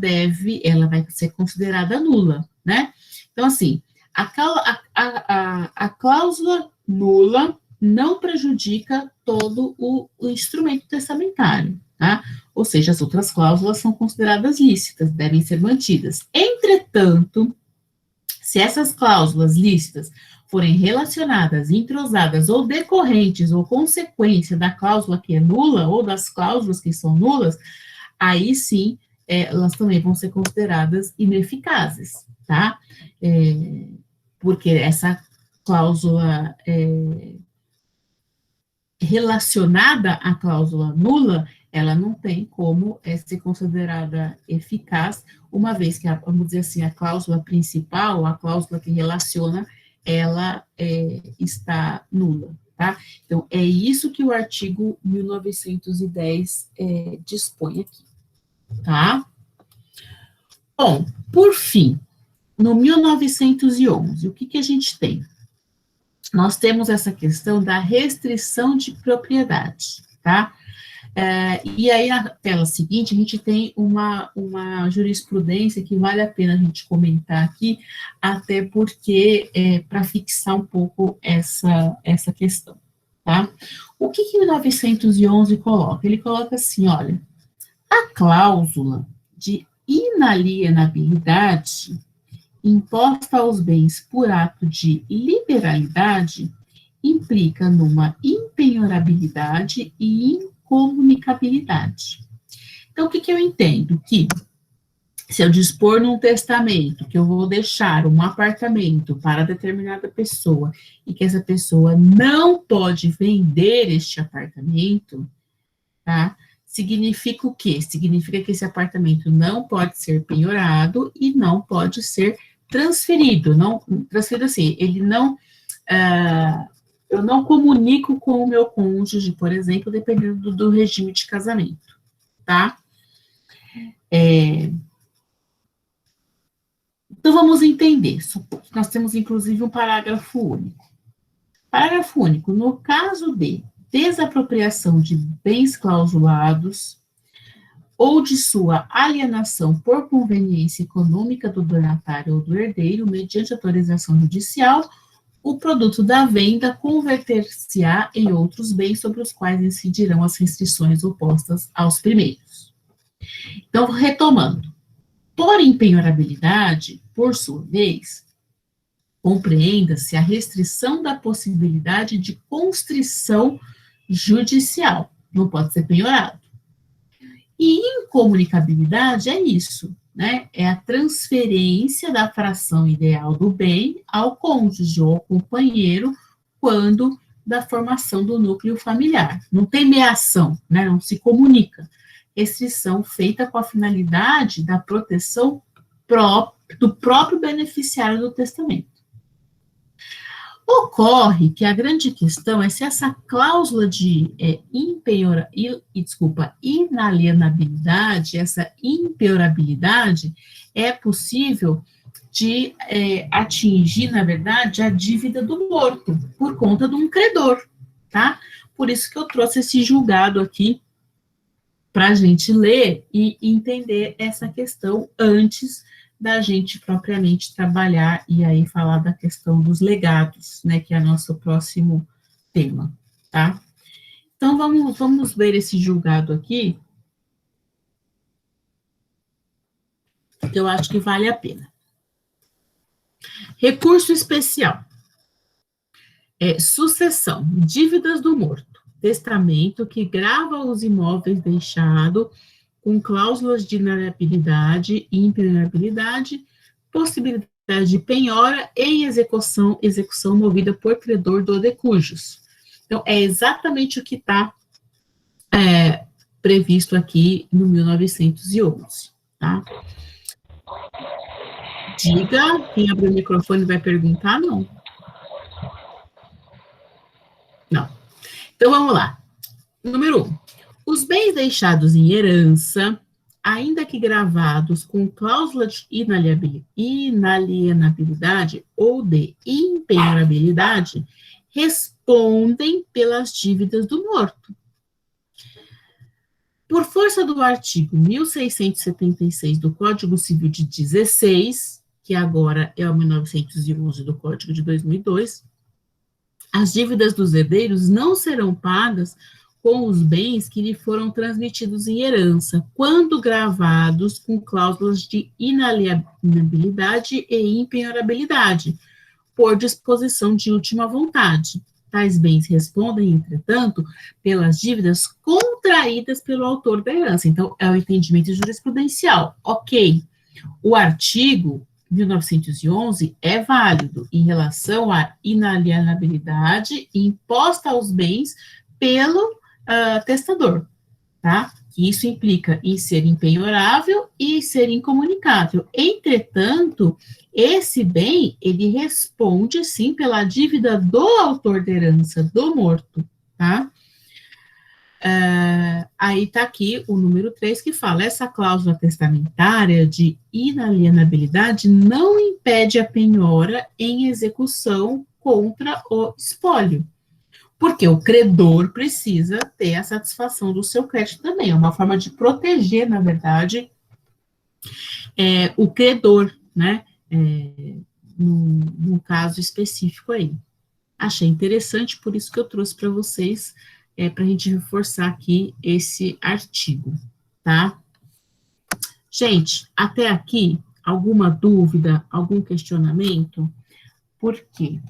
Speaker 1: vai ser considerada nula, né? Então, assim, a cláusula nula não prejudica todo o instrumento testamentário, tá? Ou seja, as outras cláusulas são consideradas lícitas, devem ser mantidas. Entretanto, se essas cláusulas lícitas forem relacionadas, entrosadas ou decorrentes ou consequência da cláusula que é nula ou das cláusulas que são nulas, aí sim, elas também vão ser consideradas ineficazes, tá? Porque essa cláusula relacionada à cláusula nula, ela não tem como ser considerada eficaz, uma vez que, vamos dizer assim, a cláusula principal, a cláusula que relaciona, ela está nula, tá? Então, é isso que o artigo 1910 dispõe aqui, tá? Bom, por fim, no 1911, o que a gente tem? Nós temos essa questão da restrição de propriedade, tá? E aí, na tela seguinte, a gente tem uma jurisprudência que vale a pena a gente comentar aqui, até porque para fixar um pouco essa questão, tá? O que o 1911 coloca? Ele coloca assim, olha, a cláusula de inalienabilidade imposta aos bens por ato de liberalidade implica numa impenhorabilidade e incomunicabilidade. Então, o que eu entendo? Que se eu dispor num testamento que eu vou deixar um apartamento para determinada pessoa e que essa pessoa não pode vender este apartamento, tá? Significa o quê? Significa que esse apartamento não pode ser penhorado e não pode ser transferido. Transferido assim, ele não... eu não comunico com o meu cônjuge, por exemplo, dependendo do regime de casamento, tá? Então, vamos entender. Nós temos, inclusive, um parágrafo único. Parágrafo único. No caso de desapropriação de bens clausulados ou de sua alienação por conveniência econômica do donatário ou do herdeiro, mediante autorização judicial, o produto da venda converter-se-á em outros bens sobre os quais incidirão as restrições opostas aos primeiros. Então, retomando, por impenhorabilidade, por sua vez, compreenda-se a restrição da possibilidade de constrição judicial, não pode ser penhorado. E incomunicabilidade é isso, né? É a transferência da fração ideal do bem ao cônjuge ou ao companheiro quando da formação do núcleo familiar. Não tem meação, né? Não se comunica. Restrição feita com a finalidade da proteção do próprio beneficiário do testamento. Ocorre que a grande questão é se essa cláusula de inalienabilidade, essa impenhorabilidade, é possível de atingir, na verdade, a dívida do morto, por conta de um credor, tá? Por isso que eu trouxe esse julgado aqui, para a gente ler e entender essa questão antes da gente propriamente trabalhar e aí falar da questão dos legados, né, que é nosso próximo tema, tá? Então, vamos ver esse julgado aqui, que eu acho que vale a pena. Recurso especial. Sucessão, dívidas do morto, testamento que grava os imóveis deixados com cláusulas de inalienabilidade e impenhorabilidade, possibilidade de penhora e execução movida por credor do de cujos. Então, é exatamente o que está previsto aqui no 1911, tá? Diga, quem abre o microfone vai perguntar? Não. Não. Então, vamos lá. Número 1. Os bens deixados em herança, ainda que gravados com cláusula de inalienabilidade ou de impenhorabilidade, respondem pelas dívidas do morto. Por força do artigo 1676 do Código Civil de 16, que agora é o 1911 do Código de 2002, as dívidas dos herdeiros não serão pagas com os bens que lhe foram transmitidos em herança, quando gravados com cláusulas de inalienabilidade e impenhorabilidade, por disposição de última vontade. Tais bens respondem, entretanto, pelas dívidas contraídas pelo autor da herança. Então, é o entendimento jurisprudencial. Ok, o artigo 1911 é válido em relação à inalienabilidade imposta aos bens pelo testador, tá? Isso implica em ser impenhorável e ser incomunicável. Entretanto, esse bem, ele responde, sim, pela dívida do autor da herança, do morto, tá? Aí está aqui o número 3, que fala, essa cláusula testamentária de inalienabilidade não impede a penhora em execução contra o espólio, porque o credor precisa ter a satisfação do seu crédito também, é uma forma de proteger, na verdade, o credor, né, no caso específico aí. Achei interessante, por isso que eu trouxe para vocês, para a gente reforçar aqui esse artigo, tá? Gente, até aqui, alguma dúvida, algum questionamento? Por quê?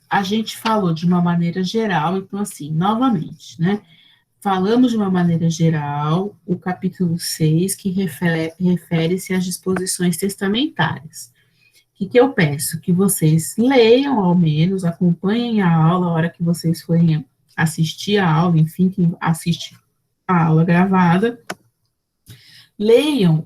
Speaker 1: A gente falou de uma maneira geral, então, assim, novamente, né? Falamos de uma maneira geral o capítulo 6, que refere-se às disposições testamentárias. O que eu peço? Que vocês leiam, ao menos, acompanhem a aula, a hora que vocês forem assistir a aula, enfim, quem assiste a aula gravada, leiam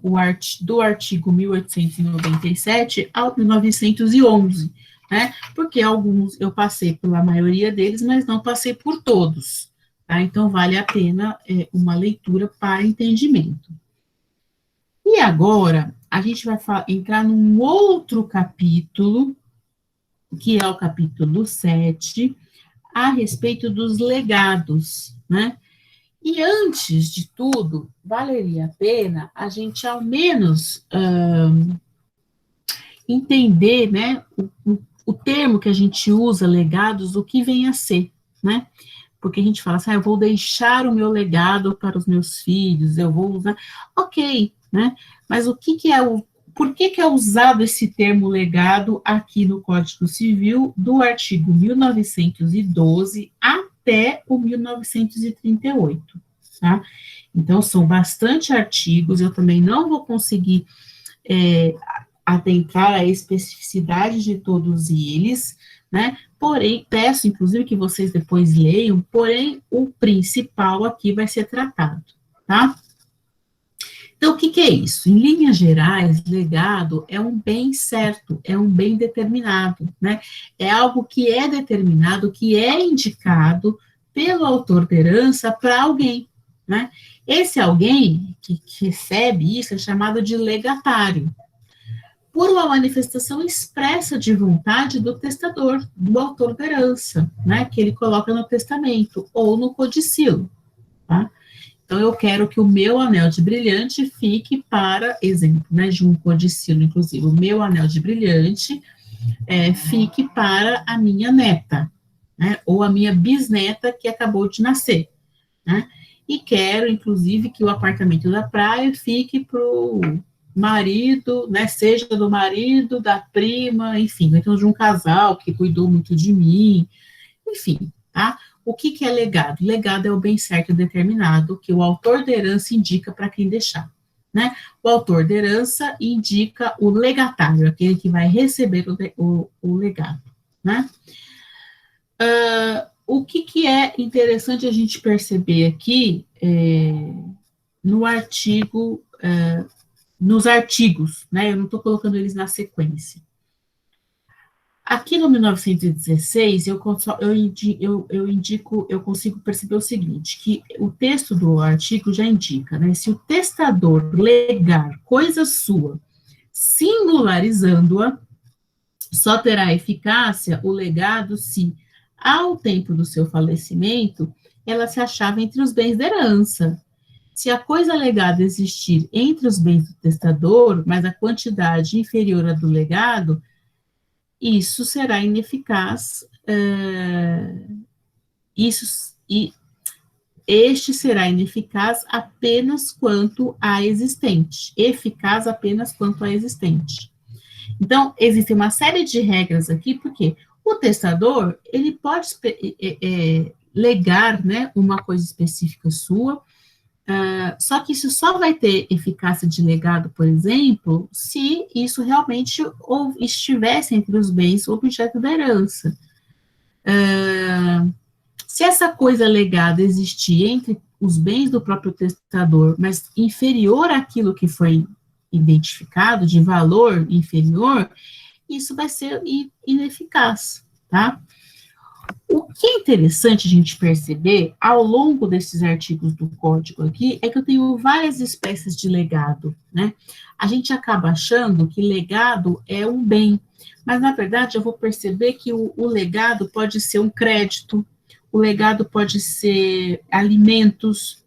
Speaker 1: do artigo 1897 ao 1911, né? Porque alguns eu passei pela maioria deles, mas não passei por todos, tá? Então, vale a pena uma leitura para entendimento. E agora, a gente vai entrar num outro capítulo, que é o capítulo 7, a respeito dos legados, né? E antes de tudo, valeria a pena a gente, ao menos, entender, né, o termo que a gente usa, legados, o que vem a ser, né? Porque a gente fala assim, eu vou deixar o meu legado para os meus filhos, eu vou usar... Ok, né? Mas por que é usado esse termo legado aqui no Código Civil, do artigo 1912 até o 1938, tá? Então, são bastante artigos, eu também não vou conseguir adentrar a especificidade de todos eles, né? Porém, peço, inclusive, que vocês depois leiam, porém, o principal aqui vai ser tratado, tá? Então, o que é isso? Em linhas gerais, legado é um bem certo, é um bem determinado, né? É algo que é determinado, que é indicado pelo autor da herança para alguém, né? Esse alguém que recebe isso é chamado de legatário, por uma manifestação expressa de vontade do testador, do autor da herança, né? Que ele coloca no testamento ou no codicilo, tá? Então, eu quero que o meu anel de brilhante fique para, exemplo, né, de um codicilo, inclusive, o meu anel de brilhante fique para a minha neta, né, ou a minha bisneta que acabou de nascer, né, e quero, inclusive, que o apartamento da praia fique para o marido, né, seja do marido, da prima, enfim, então de um casal que cuidou muito de mim, enfim, tá? O que é legado? Legado é o bem certo determinado que o autor da herança indica para quem deixar, né? O autor da herança indica o legatário, aquele que vai receber o legado, né? o que é interessante a gente perceber aqui no artigo, nos artigos, né? Eu não estou colocando eles na sequência. Aqui no 1916, eu consigo perceber o seguinte, que o texto do artigo já indica, né? Se o testador legar coisa sua, singularizando-a, só terá eficácia o legado se, ao tempo do seu falecimento, ela se achava entre os bens da herança. Se a coisa legada existir entre os bens do testador, mas a quantidade inferior à do legado, isso será ineficaz, este será ineficaz apenas quanto à existente, eficaz apenas quanto à existente. Então, existe uma série de regras aqui, porque o testador, ele pode legar, né, uma coisa específica sua, só que isso só vai ter eficácia de legado, por exemplo, se isso realmente estivesse entre os bens objeto da herança. Se essa coisa legada existir entre os bens do próprio testador, mas inferior àquilo que foi identificado, de valor inferior, isso vai ser ineficaz, tá? O que é interessante a gente perceber, ao longo desses artigos do código aqui, é que eu tenho várias espécies de legado, né? A gente acaba achando que legado é um bem, mas, na verdade, eu vou perceber que o legado pode ser um crédito, o legado pode ser alimentos,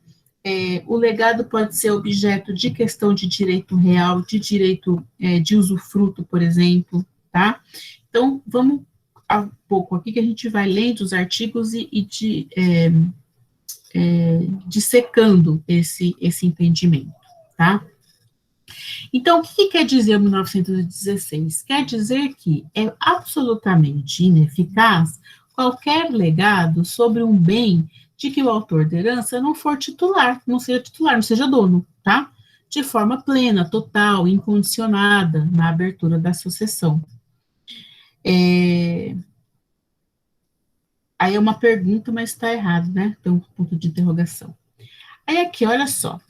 Speaker 1: o legado pode ser objeto de questão de direito real, de direito de usufruto, por exemplo, tá? Então, vamos a pouco aqui que a gente vai lendo os artigos e dissecando esse entendimento, tá? Então, o que quer dizer 1916? Quer dizer que é absolutamente ineficaz qualquer legado sobre um bem de que o autor da herança não for titular, não seja dono, tá? De forma plena, total, incondicionada, na abertura da sucessão. Aí é uma pergunta, mas está errado, né? Tem um ponto de interrogação. Aí aqui, olha só. O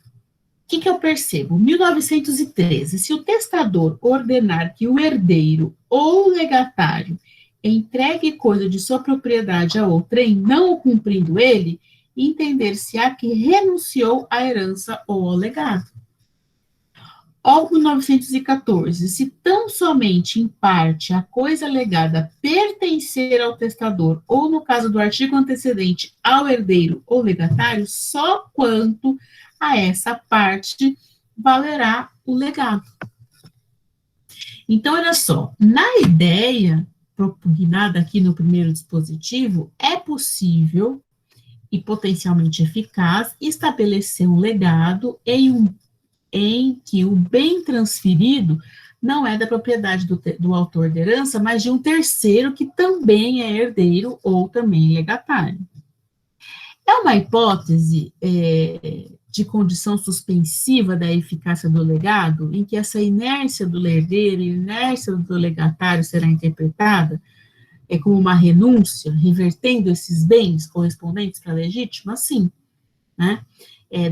Speaker 1: que eu percebo? 1913, se o testador ordenar que o herdeiro ou legatário entregue coisa de sua propriedade a outrem, não o cumprindo ele, entender-se-á que renunciou à herança ou ao legado. Ou 1914, se tão somente em parte a coisa legada pertencer ao testador, ou no caso do artigo antecedente, ao herdeiro ou legatário, só quanto a essa parte valerá o legado. Então, olha só, na ideia propugnada aqui no primeiro dispositivo, é possível e potencialmente eficaz estabelecer um legado em que o bem transferido não é da propriedade do autor da herança, mas de um terceiro que também é herdeiro ou também legatário. É uma hipótese de condição suspensiva da eficácia do legado, em que essa inércia do herdeiro e inércia do legatário será interpretada como uma renúncia, revertendo esses bens correspondentes para a legítima? Sim, né?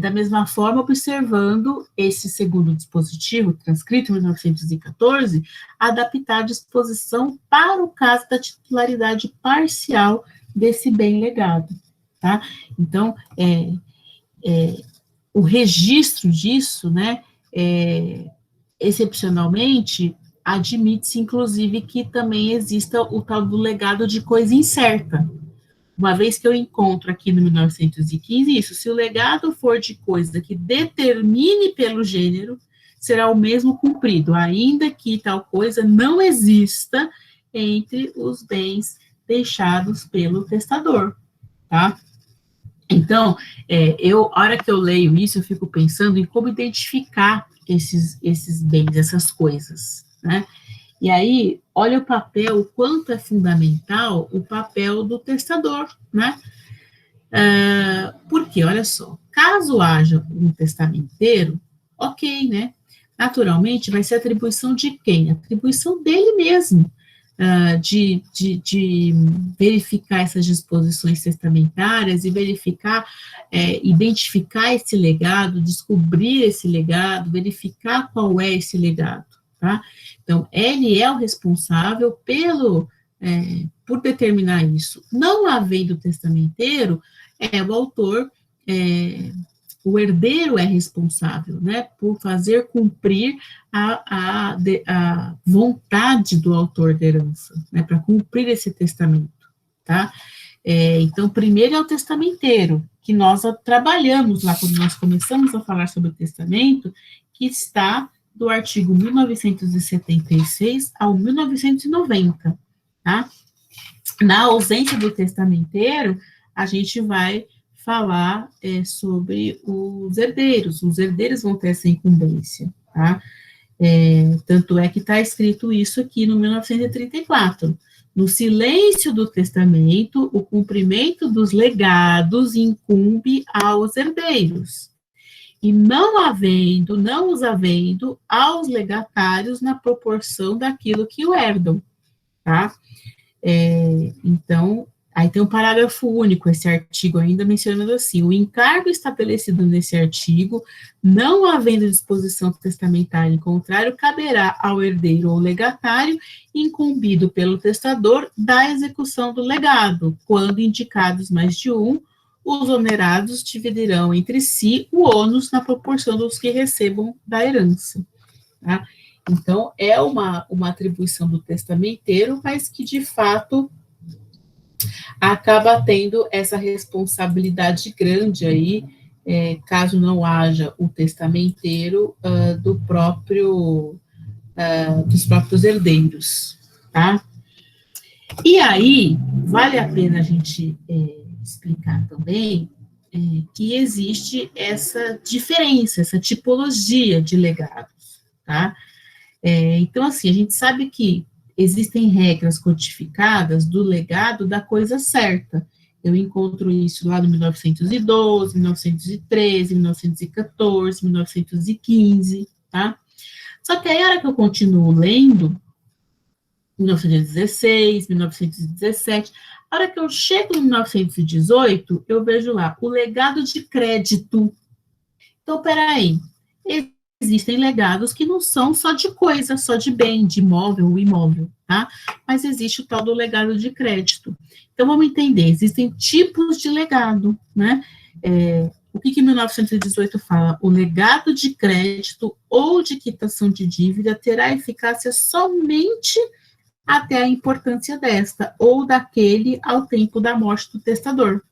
Speaker 1: Da mesma forma, observando esse segundo dispositivo, transcrito em 1914, adaptar a disposição para o caso da titularidade parcial desse bem legado, tá? Então, o registro disso, né, excepcionalmente, admite-se, inclusive, que também exista o tal do legado de coisa incerta. Uma vez que eu encontro aqui no 1915 isso, se o legado for de coisa que determine pelo gênero, será o mesmo cumprido, ainda que tal coisa não exista entre os bens deixados pelo testador, tá? Então, a hora que eu leio isso, eu fico pensando em como identificar esses bens, essas coisas, né? E aí, olha o papel, o quanto é fundamental o papel do testador, né? Porque, olha só, caso haja um testamenteiro, ok, né? Naturalmente, vai ser atribuição de quem? Atribuição dele mesmo. de verificar essas disposições testamentárias e verificar, identificar esse legado, descobrir esse legado, verificar qual é esse legado, tá? Então, ele é o responsável por determinar isso. Não havendo testamenteiro, o autor, o herdeiro é responsável, né, por fazer cumprir a vontade do autor da herança, né, para cumprir esse testamento, tá? Então, primeiro é o testamenteiro, que nós trabalhamos lá, quando nós começamos a falar sobre o testamento, que está do artigo 1976 ao 1990, tá? Na ausência do testamenteiro, a gente vai falar sobre os herdeiros vão ter essa incumbência, tá? Tanto é que está escrito isso aqui no 1934. No silêncio do testamento, o cumprimento dos legados incumbe aos herdeiros, e não os havendo aos legatários na proporção daquilo que o herdam, tá? Então, aí tem um parágrafo único, esse artigo ainda mencionando assim: o encargo estabelecido nesse artigo, não havendo disposição testamentária em contrário, caberá ao herdeiro ou legatário, incumbido pelo testador, da execução do legado. Quando indicados mais de um, os onerados dividirão entre si o ônus na proporção dos que recebam da herança, tá? Então, é uma atribuição do testamenteiro, mas que, de fato, acaba tendo essa responsabilidade grande aí, caso não haja o testamenteiro dos próprios herdeiros, tá? E aí, vale a pena a gente explicar também que existe essa diferença, essa tipologia de legados, tá? Então, assim, a gente sabe que existem regras codificadas do legado da coisa certa. Eu encontro isso lá no 1912, 1913, 1914, 1915, tá? Só que aí, a hora que eu continuo lendo, 1916, 1917, a hora que eu chego em 1918, eu vejo lá o legado de crédito. Então, peraí, existem legados que não são só de coisa, só de bem, de imóvel ou imóvel, tá? Mas existe o tal do legado de crédito. Então, vamos entender, existem tipos de legado, né? O que 1918 fala? O legado de crédito ou de quitação de dívida terá eficácia somente até a importância desta, ou daquele ao tempo da morte do testador.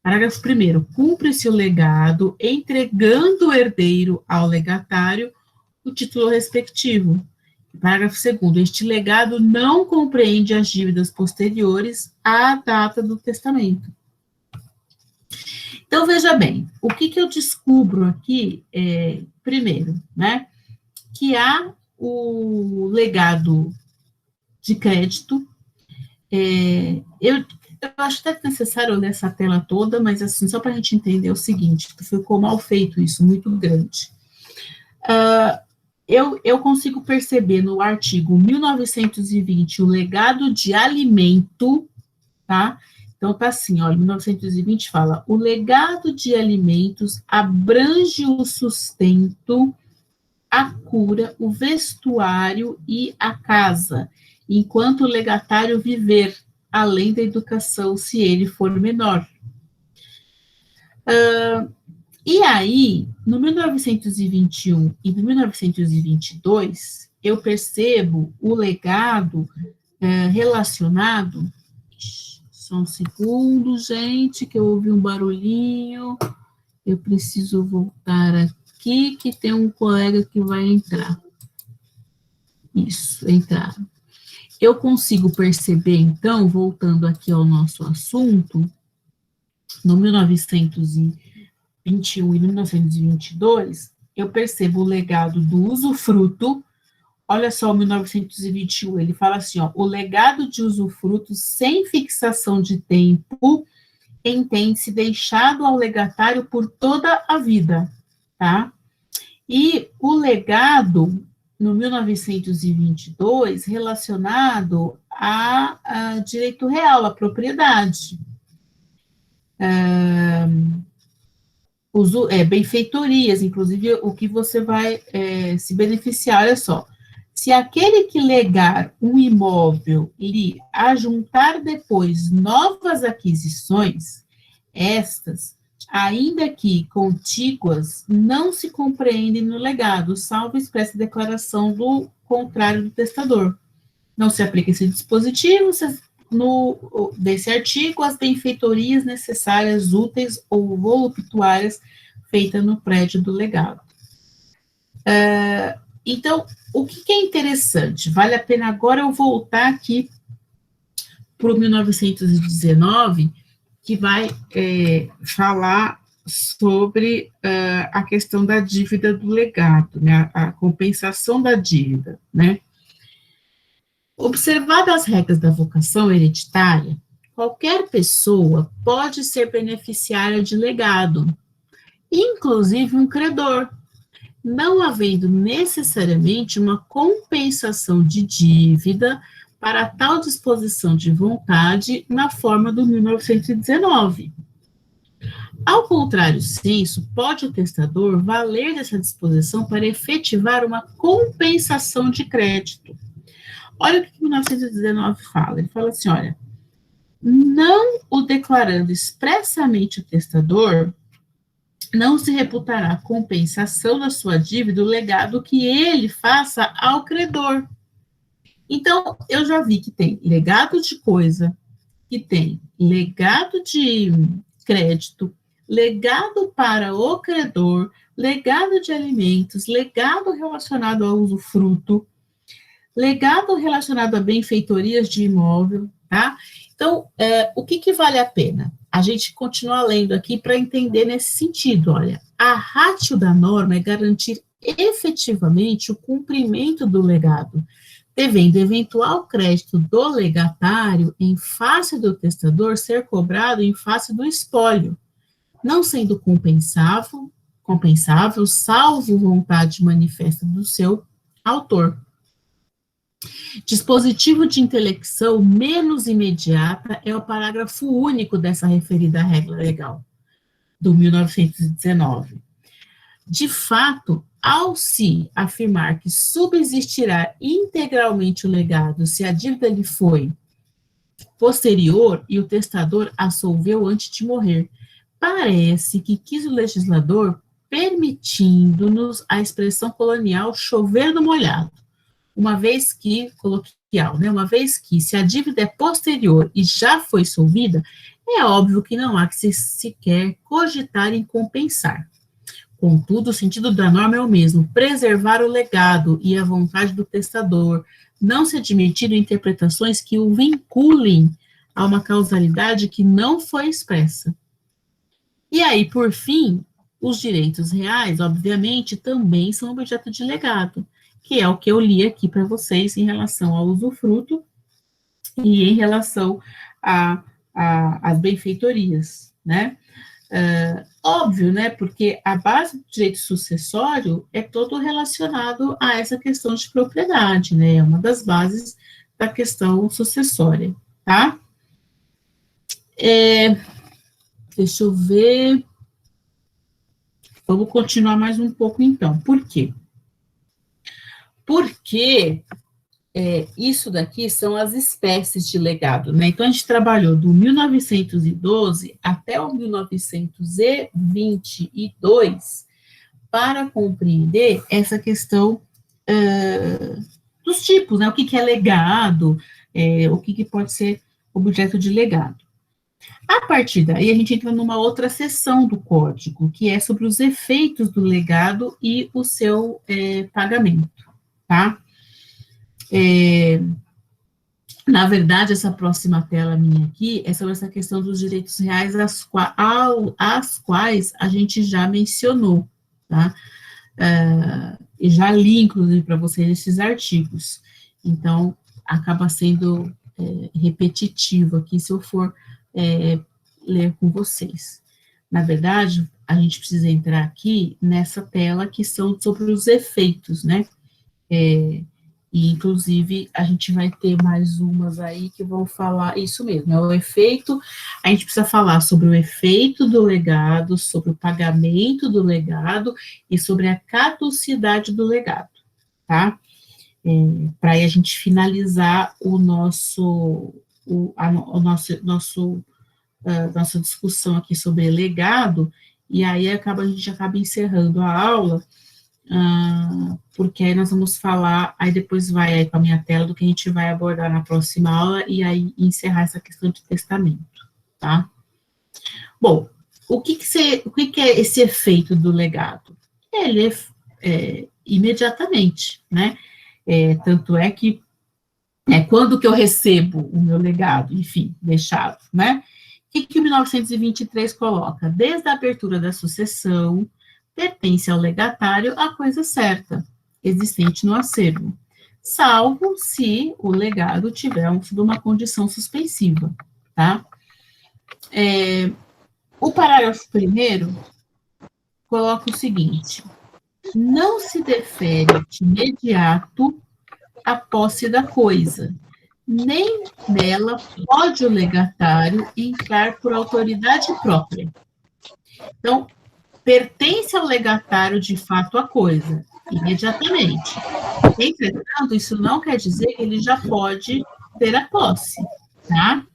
Speaker 1: Parágrafo 1º. Cumpre-se o legado, entregando o herdeiro ao legatário o título respectivo. Parágrafo 2º. Este legado não compreende as dívidas posteriores à data do testamento. Então, veja bem, o que eu descubro aqui, primeiro, né, que há o legado de crédito. Eu acho até necessário ler essa tela toda, mas assim, só para a gente entender o seguinte, que ficou mal feito isso, muito grande. Eu consigo perceber no artigo 1920 o legado de alimento, tá? Então, tá assim, olha, 1920 fala, o legado de alimentos abrange o sustento, a cura, o vestuário e a casa, enquanto o legatário viver, além da educação, se ele for menor. E aí, no 1921 e no 1922, eu percebo o legado relacionado... Só um segundo, gente, que eu ouvi um barulhinho. Eu preciso voltar aqui, que tem um colega que vai entrar. Isso, entrar. Eu consigo perceber, então, voltando aqui ao nosso assunto, no 1921 e 1922, eu percebo o legado do usufruto. Olha só, o 1921, ele fala assim, ó, o legado de usufruto sem fixação de tempo entende-se deixado ao legatário por toda a vida, tá? E o legado, no 1922, relacionado a direito real, a propriedade. Benfeitorias, inclusive o que você vai se beneficiar, olha só. Se aquele que legar um imóvel lhe ajuntar depois novas aquisições, estas, ainda que contíguas, não se compreendem no legado, salvo expressa declaração do contrário do testador. Não se aplica esse dispositivo desse artigo as benfeitorias necessárias, úteis ou voluptuárias feitas no prédio do legado. Então, o que é interessante? Vale a pena agora eu voltar aqui para o 1919, que vai falar sobre a questão da dívida do legado, né, a compensação da dívida, né? Observadas as regras da vocação hereditária, qualquer pessoa pode ser beneficiária de legado, inclusive um credor, não havendo necessariamente uma compensação de dívida para tal disposição de vontade na forma do 1919. Ao contrário senso, pode o testador valer dessa disposição para efetivar uma compensação de crédito. Olha o que 1919 fala. Ele fala assim, olha, não o declarando expressamente o testador, não se reputará compensação da sua dívida o legado que ele faça ao credor. Então, eu já vi que tem legado de coisa, que tem legado de crédito, legado para o credor, legado de alimentos, legado relacionado ao usufruto, legado relacionado a benfeitorias de imóvel, tá? Então, o que vale a pena? A gente continua lendo aqui para entender nesse sentido, olha, a ratio da norma é garantir efetivamente o cumprimento do legado, devendo eventual crédito do legatário em face do testador ser cobrado em face do espólio, não sendo compensável, salvo vontade manifesta do seu autor. Dispositivo de intelecção menos imediata é o parágrafo único dessa referida regra legal, do 1919. De fato, ao se afirmar que subsistirá integralmente o legado se a dívida lhe foi posterior e o testador a solveu antes de morrer, parece que quis o legislador, permitindo-nos a expressão colonial chover no molhado, uma vez que, coloquial, né, uma vez que, se a dívida é posterior e já foi solvida, é óbvio que não há que sequer cogitar em compensar. Contudo, o sentido da norma é o mesmo, preservar o legado e a vontade do testador, não se admitindo interpretações que o vinculem a uma causalidade que não foi expressa. E aí, por fim, os direitos reais, obviamente, também são objeto de legado, que é o que eu li aqui para vocês em relação ao usufruto e em relação às benfeitorias, né? Óbvio, né, porque a base do direito sucessório é todo relacionado a essa questão de propriedade, né, é uma das bases da questão sucessória, tá? Deixa eu ver, vamos continuar mais um pouco então, por quê? Porque isso daqui são as espécies de legado, né? Então, a gente trabalhou do 1912 até o 1922 para compreender essa questão dos tipos, né? O que é legado, o que pode ser objeto de legado. A partir daí, a gente entra numa outra seção do código, que é sobre os efeitos do legado e o seu pagamento, tá? Na verdade, essa próxima tela minha aqui é sobre essa questão dos direitos reais, as quais a gente já mencionou, tá? E já li, inclusive, para vocês esses artigos. Então, acaba sendo repetitivo aqui, se eu for ler com vocês. Na verdade, a gente precisa entrar aqui nessa tela que são sobre os efeitos, né? E, inclusive, a gente vai ter mais umas aí que vão falar isso mesmo, é o efeito, a gente precisa falar sobre o efeito do legado, sobre o pagamento do legado e sobre a caducidade do legado, tá? Para aí a gente finalizar o nosso, nossa discussão aqui sobre legado, e aí a gente acaba encerrando a aula, porque aí nós vamos falar, aí depois vai aí com a minha tela do que a gente vai abordar na próxima aula, e aí encerrar essa questão de testamento, tá? Bom, o que é esse efeito do legado? Ele é imediatamente, né? Tanto é que quando que eu recebo o meu legado, enfim, deixado, né? O que o 1923 coloca? Desde a abertura da sucessão, pertence ao legatário a coisa certa, existente no acervo, salvo se o legado tiver uma condição suspensiva, tá? O parágrafo primeiro coloca o seguinte: não se defere de imediato a posse da coisa, nem nela pode o legatário entrar por autoridade própria. Então, pertence ao legatário de fato a coisa, imediatamente. Entretanto, isso não quer dizer que ele já pode ter a posse, tá?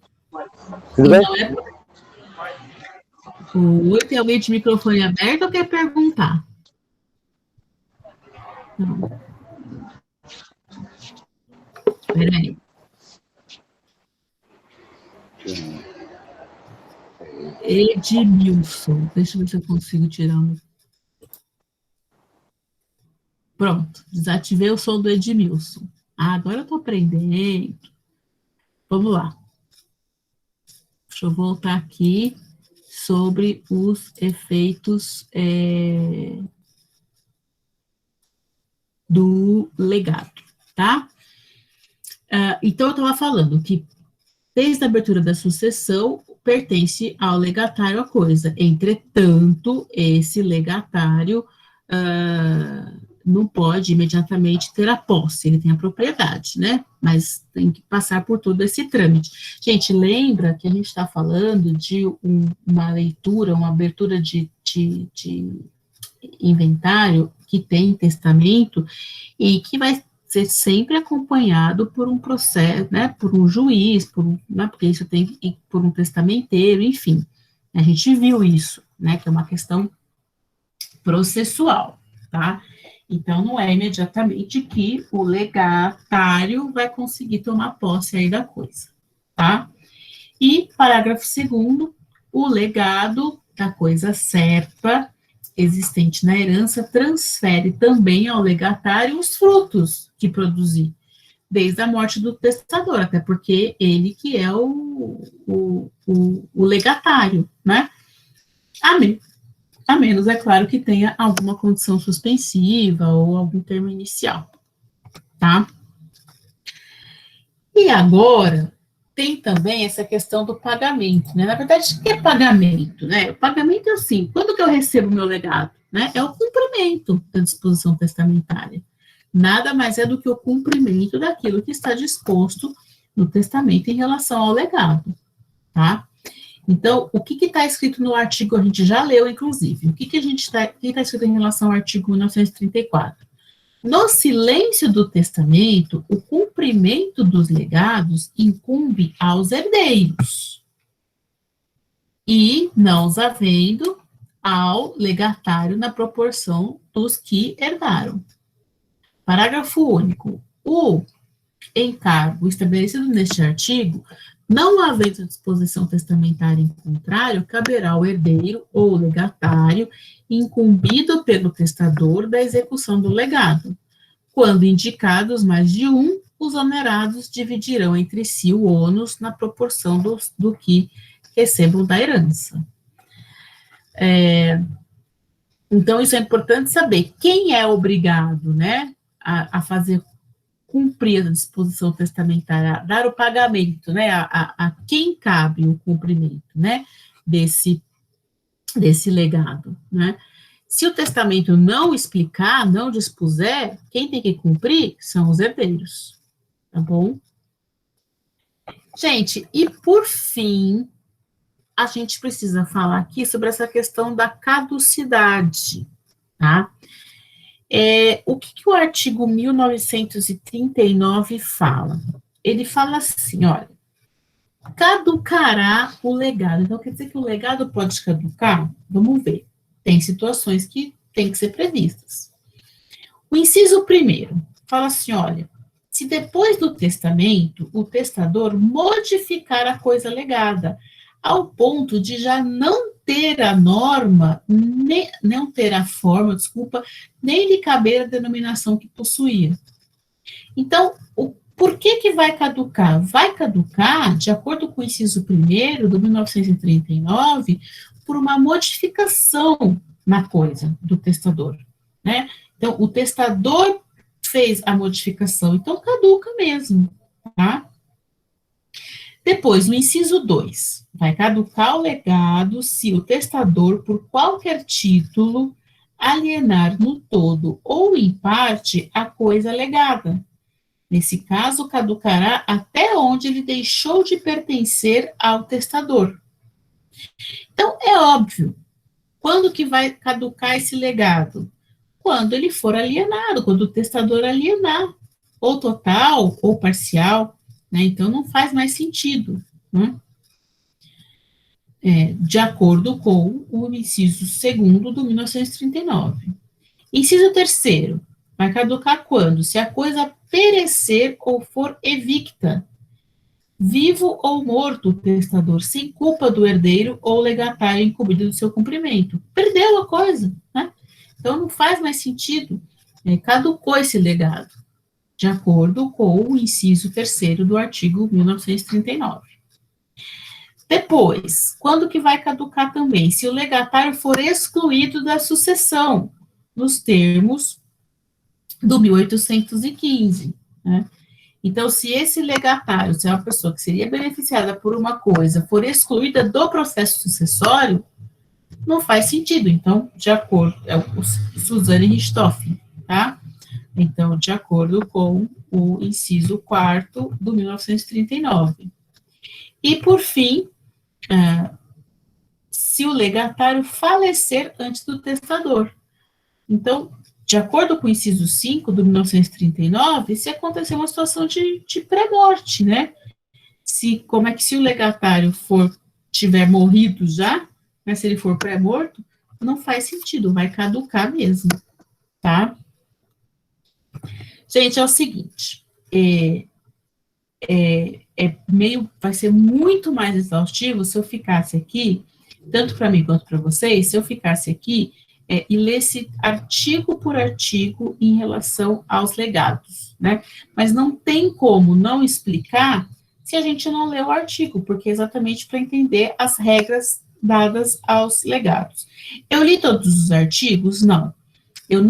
Speaker 3: Tudo bem?
Speaker 1: Oi, tem alguém de microfone aberto ou quer perguntar? Não. Espera aí. Edmilson. Deixa eu ver se eu consigo tirar um. Pronto, desativei o som do Edmilson. Agora eu estou aprendendo. Vamos lá. Deixa eu voltar aqui sobre os efeitos do legado, tá? Então, eu estava falando que, desde a abertura da sucessão, pertence ao legatário a coisa. Entretanto, esse legatário não pode imediatamente ter a posse, ele tem a propriedade, né? Mas tem que passar por todo esse trâmite. Gente, lembra que a gente está falando de uma leitura, uma abertura de inventário que tem testamento e que vai ser sempre acompanhado por um processo, né, por um juiz, porque isso tem por um testamenteiro, enfim. A gente viu isso, né, que é uma questão processual, tá? Então, não é imediatamente que o legatário vai conseguir tomar posse aí da coisa, tá? E, parágrafo 2º, o legado da coisa certa, existente na herança, transfere também ao legatário os frutos que produzir, desde a morte do testador, até porque ele que é o legatário, né? A menos, é claro, que tenha alguma condição suspensiva ou algum termo inicial, tá? E agora, tem também essa questão do pagamento, né? Na verdade, o que é pagamento, né? O pagamento é assim, quando que eu recebo o meu legado, né? É o cumprimento da disposição testamentária. Nada mais é do que o cumprimento daquilo que está disposto no testamento em relação ao legado, tá? Então, o que está escrito no artigo, a gente já leu, inclusive, o que está escrito em relação ao artigo 1934? No silêncio do testamento, o cumprimento dos legados incumbe aos herdeiros, e, não os havendo, ao legatário na proporção dos que herdaram. Parágrafo único. O encargo estabelecido neste artigo, não havendo disposição testamentária em contrário, caberá ao herdeiro ou legatário incumbido pelo testador da execução do legado. Quando indicados mais de um, os onerados dividirão entre si o ônus na proporção do que recebam da herança. Então, isso é importante saber. Quem é obrigado, né, a fazer cumprir a disposição testamentária, a dar o pagamento, né, a quem cabe o cumprimento, né, desse legado, né? Se o testamento não explicar, não dispuser, quem tem que cumprir são os herdeiros, tá bom? Gente, e por fim, a gente precisa falar aqui sobre essa questão da caducidade, tá? O que o artigo 1939 fala? Ele fala assim, olha, caducará o legado. Então, quer dizer que o legado pode caducar? Vamos ver. Tem situações que têm que ser previstas. O inciso primeiro fala assim, olha, se depois do testamento, o testador modificar a coisa legada, ao ponto de já não ter a norma, não ter a forma, desculpa, nem lhe caber a denominação que possuía. Então, por que vai caducar? Vai caducar, de acordo com o inciso 1º, do 1939, por uma modificação na coisa do testador, né? Então, o testador fez a modificação, então caduca mesmo, tá? Depois, no inciso 2, vai caducar o legado se o testador, por qualquer título, alienar no todo ou em parte a coisa legada. Nesse caso, caducará até onde ele deixou de pertencer ao testador. Então, é óbvio, quando que vai caducar esse legado? Quando ele for alienado, quando o testador alienar, ou total ou parcial, né? Então, não faz mais sentido, né? De acordo com o inciso 2º do 1939. Inciso 3º, vai caducar quando? Se a coisa perecer ou for evicta, vivo ou morto o testador, sem culpa do herdeiro ou legatário incumbido do seu cumprimento. Perdeu a coisa, né? Então, não faz mais sentido. Caducou esse legado, de acordo com o inciso 3º do artigo 1939. Depois, quando que vai caducar também? Se o legatário for excluído da sucessão, nos termos do 1815, né? Então, se esse legatário, se é uma pessoa que seria beneficiada por uma coisa, for excluída do processo sucessório, não faz sentido. Então, de acordo, é o Suzane Richthofen, tá? Então, de acordo com o inciso 4º do 1939. E, por fim, se o legatário falecer antes do testador. Então, de acordo com o inciso 5 do 1939, se acontecer uma situação de pré-morte, né? Como é que se o legatário tiver morrido já, mas se ele for pré-morto, não faz sentido, vai caducar mesmo, tá? Gente, é o seguinte, vai ser muito mais exaustivo se eu ficasse aqui, tanto para mim quanto para vocês, se eu ficasse aqui e lesse artigo por artigo em relação aos legados, né? Mas não tem como não explicar se a gente não lê o artigo, porque é exatamente para entender as regras dadas aos legados. Eu li todos os artigos? Não. Eu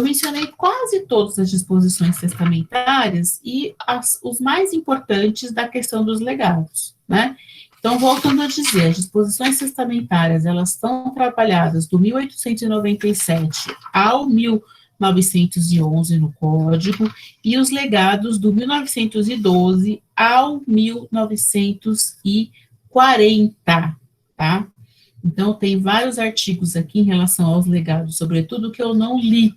Speaker 1: mencionei quase todas as disposições testamentárias e os mais importantes da questão dos legados, né? Então, voltando a dizer, as disposições testamentárias, elas estão trabalhadas do 1897 ao 1911 no Código, e os legados do 1912 ao 1940, tá? Então, tem vários artigos aqui em relação aos legados, sobretudo que eu não li. O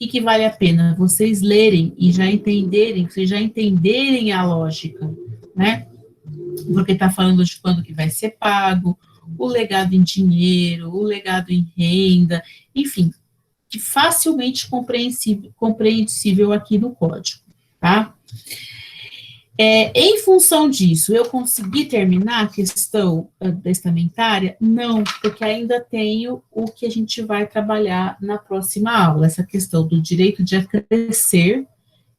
Speaker 1: que vale a pena? Vocês lerem e já entenderem a lógica, né? Porque está falando de quando que vai ser pago, o legado em dinheiro, o legado em renda, enfim, que facilmente compreensível aqui no código, tá? Em função disso, eu consegui terminar a questão testamentária? Não, porque ainda tenho o que a gente vai trabalhar na próxima aula, essa questão do direito de acrescer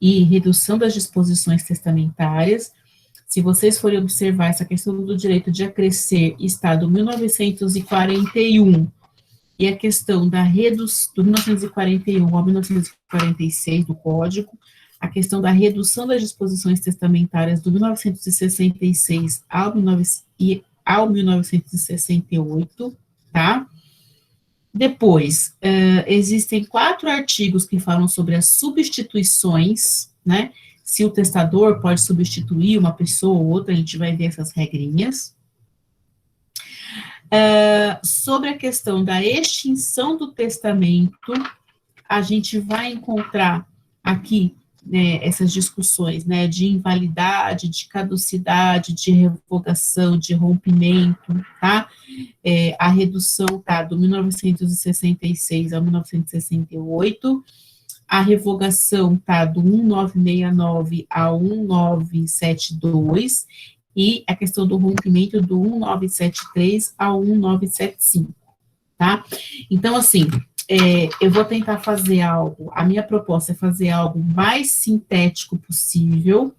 Speaker 1: e redução das disposições testamentárias. Se vocês forem observar essa questão do direito de acrescer, está do 1941, e a questão do 1941 ao 1946 do Código, a questão da redução das disposições testamentárias do 1966 ao 1968, tá? Depois, existem 4 artigos que falam sobre as substituições, né? Se o testador pode substituir uma pessoa ou outra, a gente vai ver essas regrinhas. Sobre a questão da extinção do testamento, a gente vai encontrar aqui, né, essas discussões, né, de invalidade, de caducidade, de revogação, de rompimento, tá? A redução tá do 1966 a 1968, a revogação tá do 1969 a 1972, e a questão do rompimento do 1973 ao 1975, tá? Então, assim, eu vou tentar fazer algo, a minha proposta é fazer algo mais sintético possível,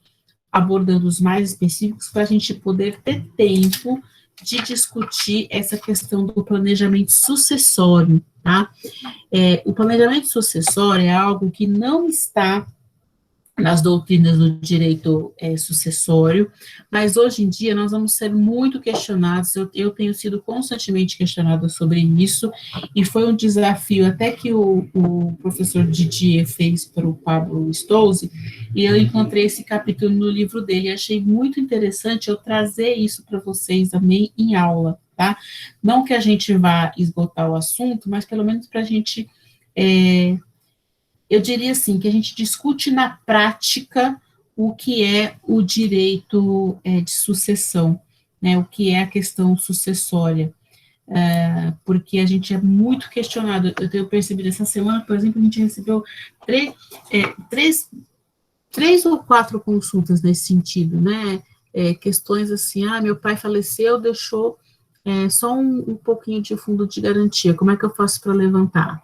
Speaker 1: abordando os mais específicos, para a gente poder ter tempo de discutir essa questão do planejamento sucessório, tá? O planejamento sucessório é algo que não está nas doutrinas do direito sucessório, mas hoje em dia nós vamos ser muito questionados, eu tenho sido constantemente questionada sobre isso, e foi um desafio até que o professor Didier fez para o Pablo Stolze, e eu encontrei esse capítulo no livro dele, e achei muito interessante eu trazer isso para vocês também em aula, tá? Não que a gente vá esgotar o assunto, mas pelo menos para a gente... eu diria assim, que a gente discute na prática o que é o direito de sucessão, né, o que é a questão sucessória, porque a gente é muito questionado. Eu tenho percebido essa semana, por exemplo, a gente recebeu três ou 4 consultas nesse sentido, né, questões assim, meu pai faleceu, deixou só um pouquinho de fundo de garantia, como é que eu faço para levantar?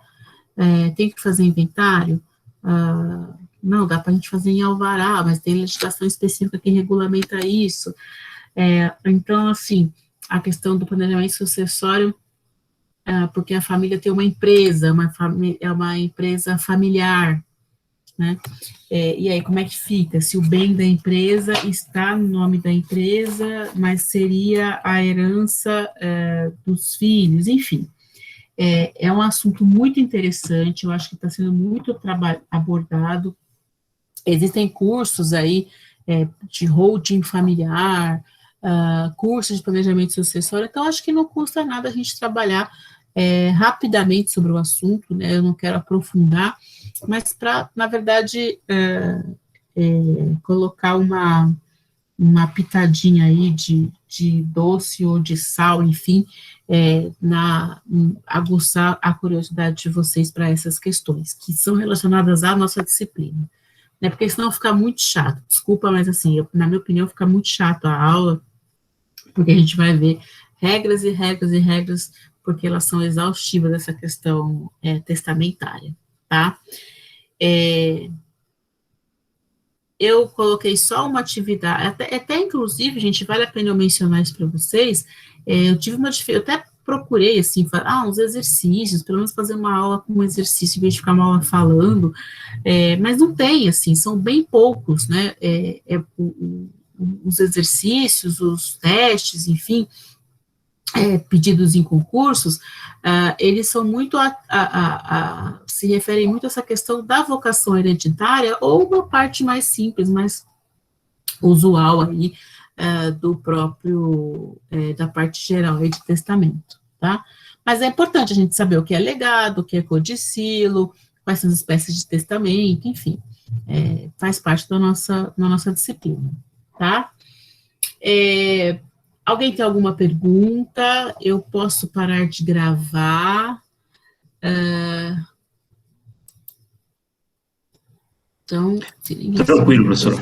Speaker 1: Tem que fazer inventário? Não, dá para a gente fazer em alvará, mas tem legislação específica que regulamenta isso. Então, assim, a questão do planejamento sucessório, porque a família tem uma empresa, é uma empresa familiar, né? E aí, como é que fica? Se o bem da empresa está no nome da empresa, mas seria a herança dos filhos, enfim. É um assunto muito interessante, eu acho que está sendo muito abordado. Existem cursos aí de holding familiar, cursos de planejamento sucessório, então acho que não custa nada a gente trabalhar rapidamente sobre o assunto, né? Eu não quero aprofundar, mas para, na verdade, colocar uma pitadinha aí de doce ou de sal, enfim, aguçar a curiosidade de vocês para essas questões, que são relacionadas à nossa disciplina, né, porque senão fica muito chato, desculpa, mas assim, na minha opinião, fica muito chato a aula, porque a gente vai ver regras e regras e regras, porque elas são exaustivas dessa questão testamentária, tá? Eu coloquei só uma atividade, até inclusive, gente, vale a pena eu mencionar isso para vocês, eu tive uma dificuldade, eu até procurei, assim, uns exercícios, pelo menos fazer uma aula com um exercício, em vez de ficar uma aula falando, mas não tem, assim, são bem poucos, né, os exercícios, os testes, enfim, pedidos em concursos, eles são muito, se referem muito a essa questão da vocação hereditária, ou uma parte mais simples, mais usual aí, do próprio, da parte geral aí de testamento, tá? Mas é importante a gente saber o que é legado, o que é codicilo, quais são as espécies de testamento, enfim, faz parte da nossa disciplina, tá? Alguém tem alguma pergunta? Eu posso parar de gravar. Então,
Speaker 2: tranquilo, professor.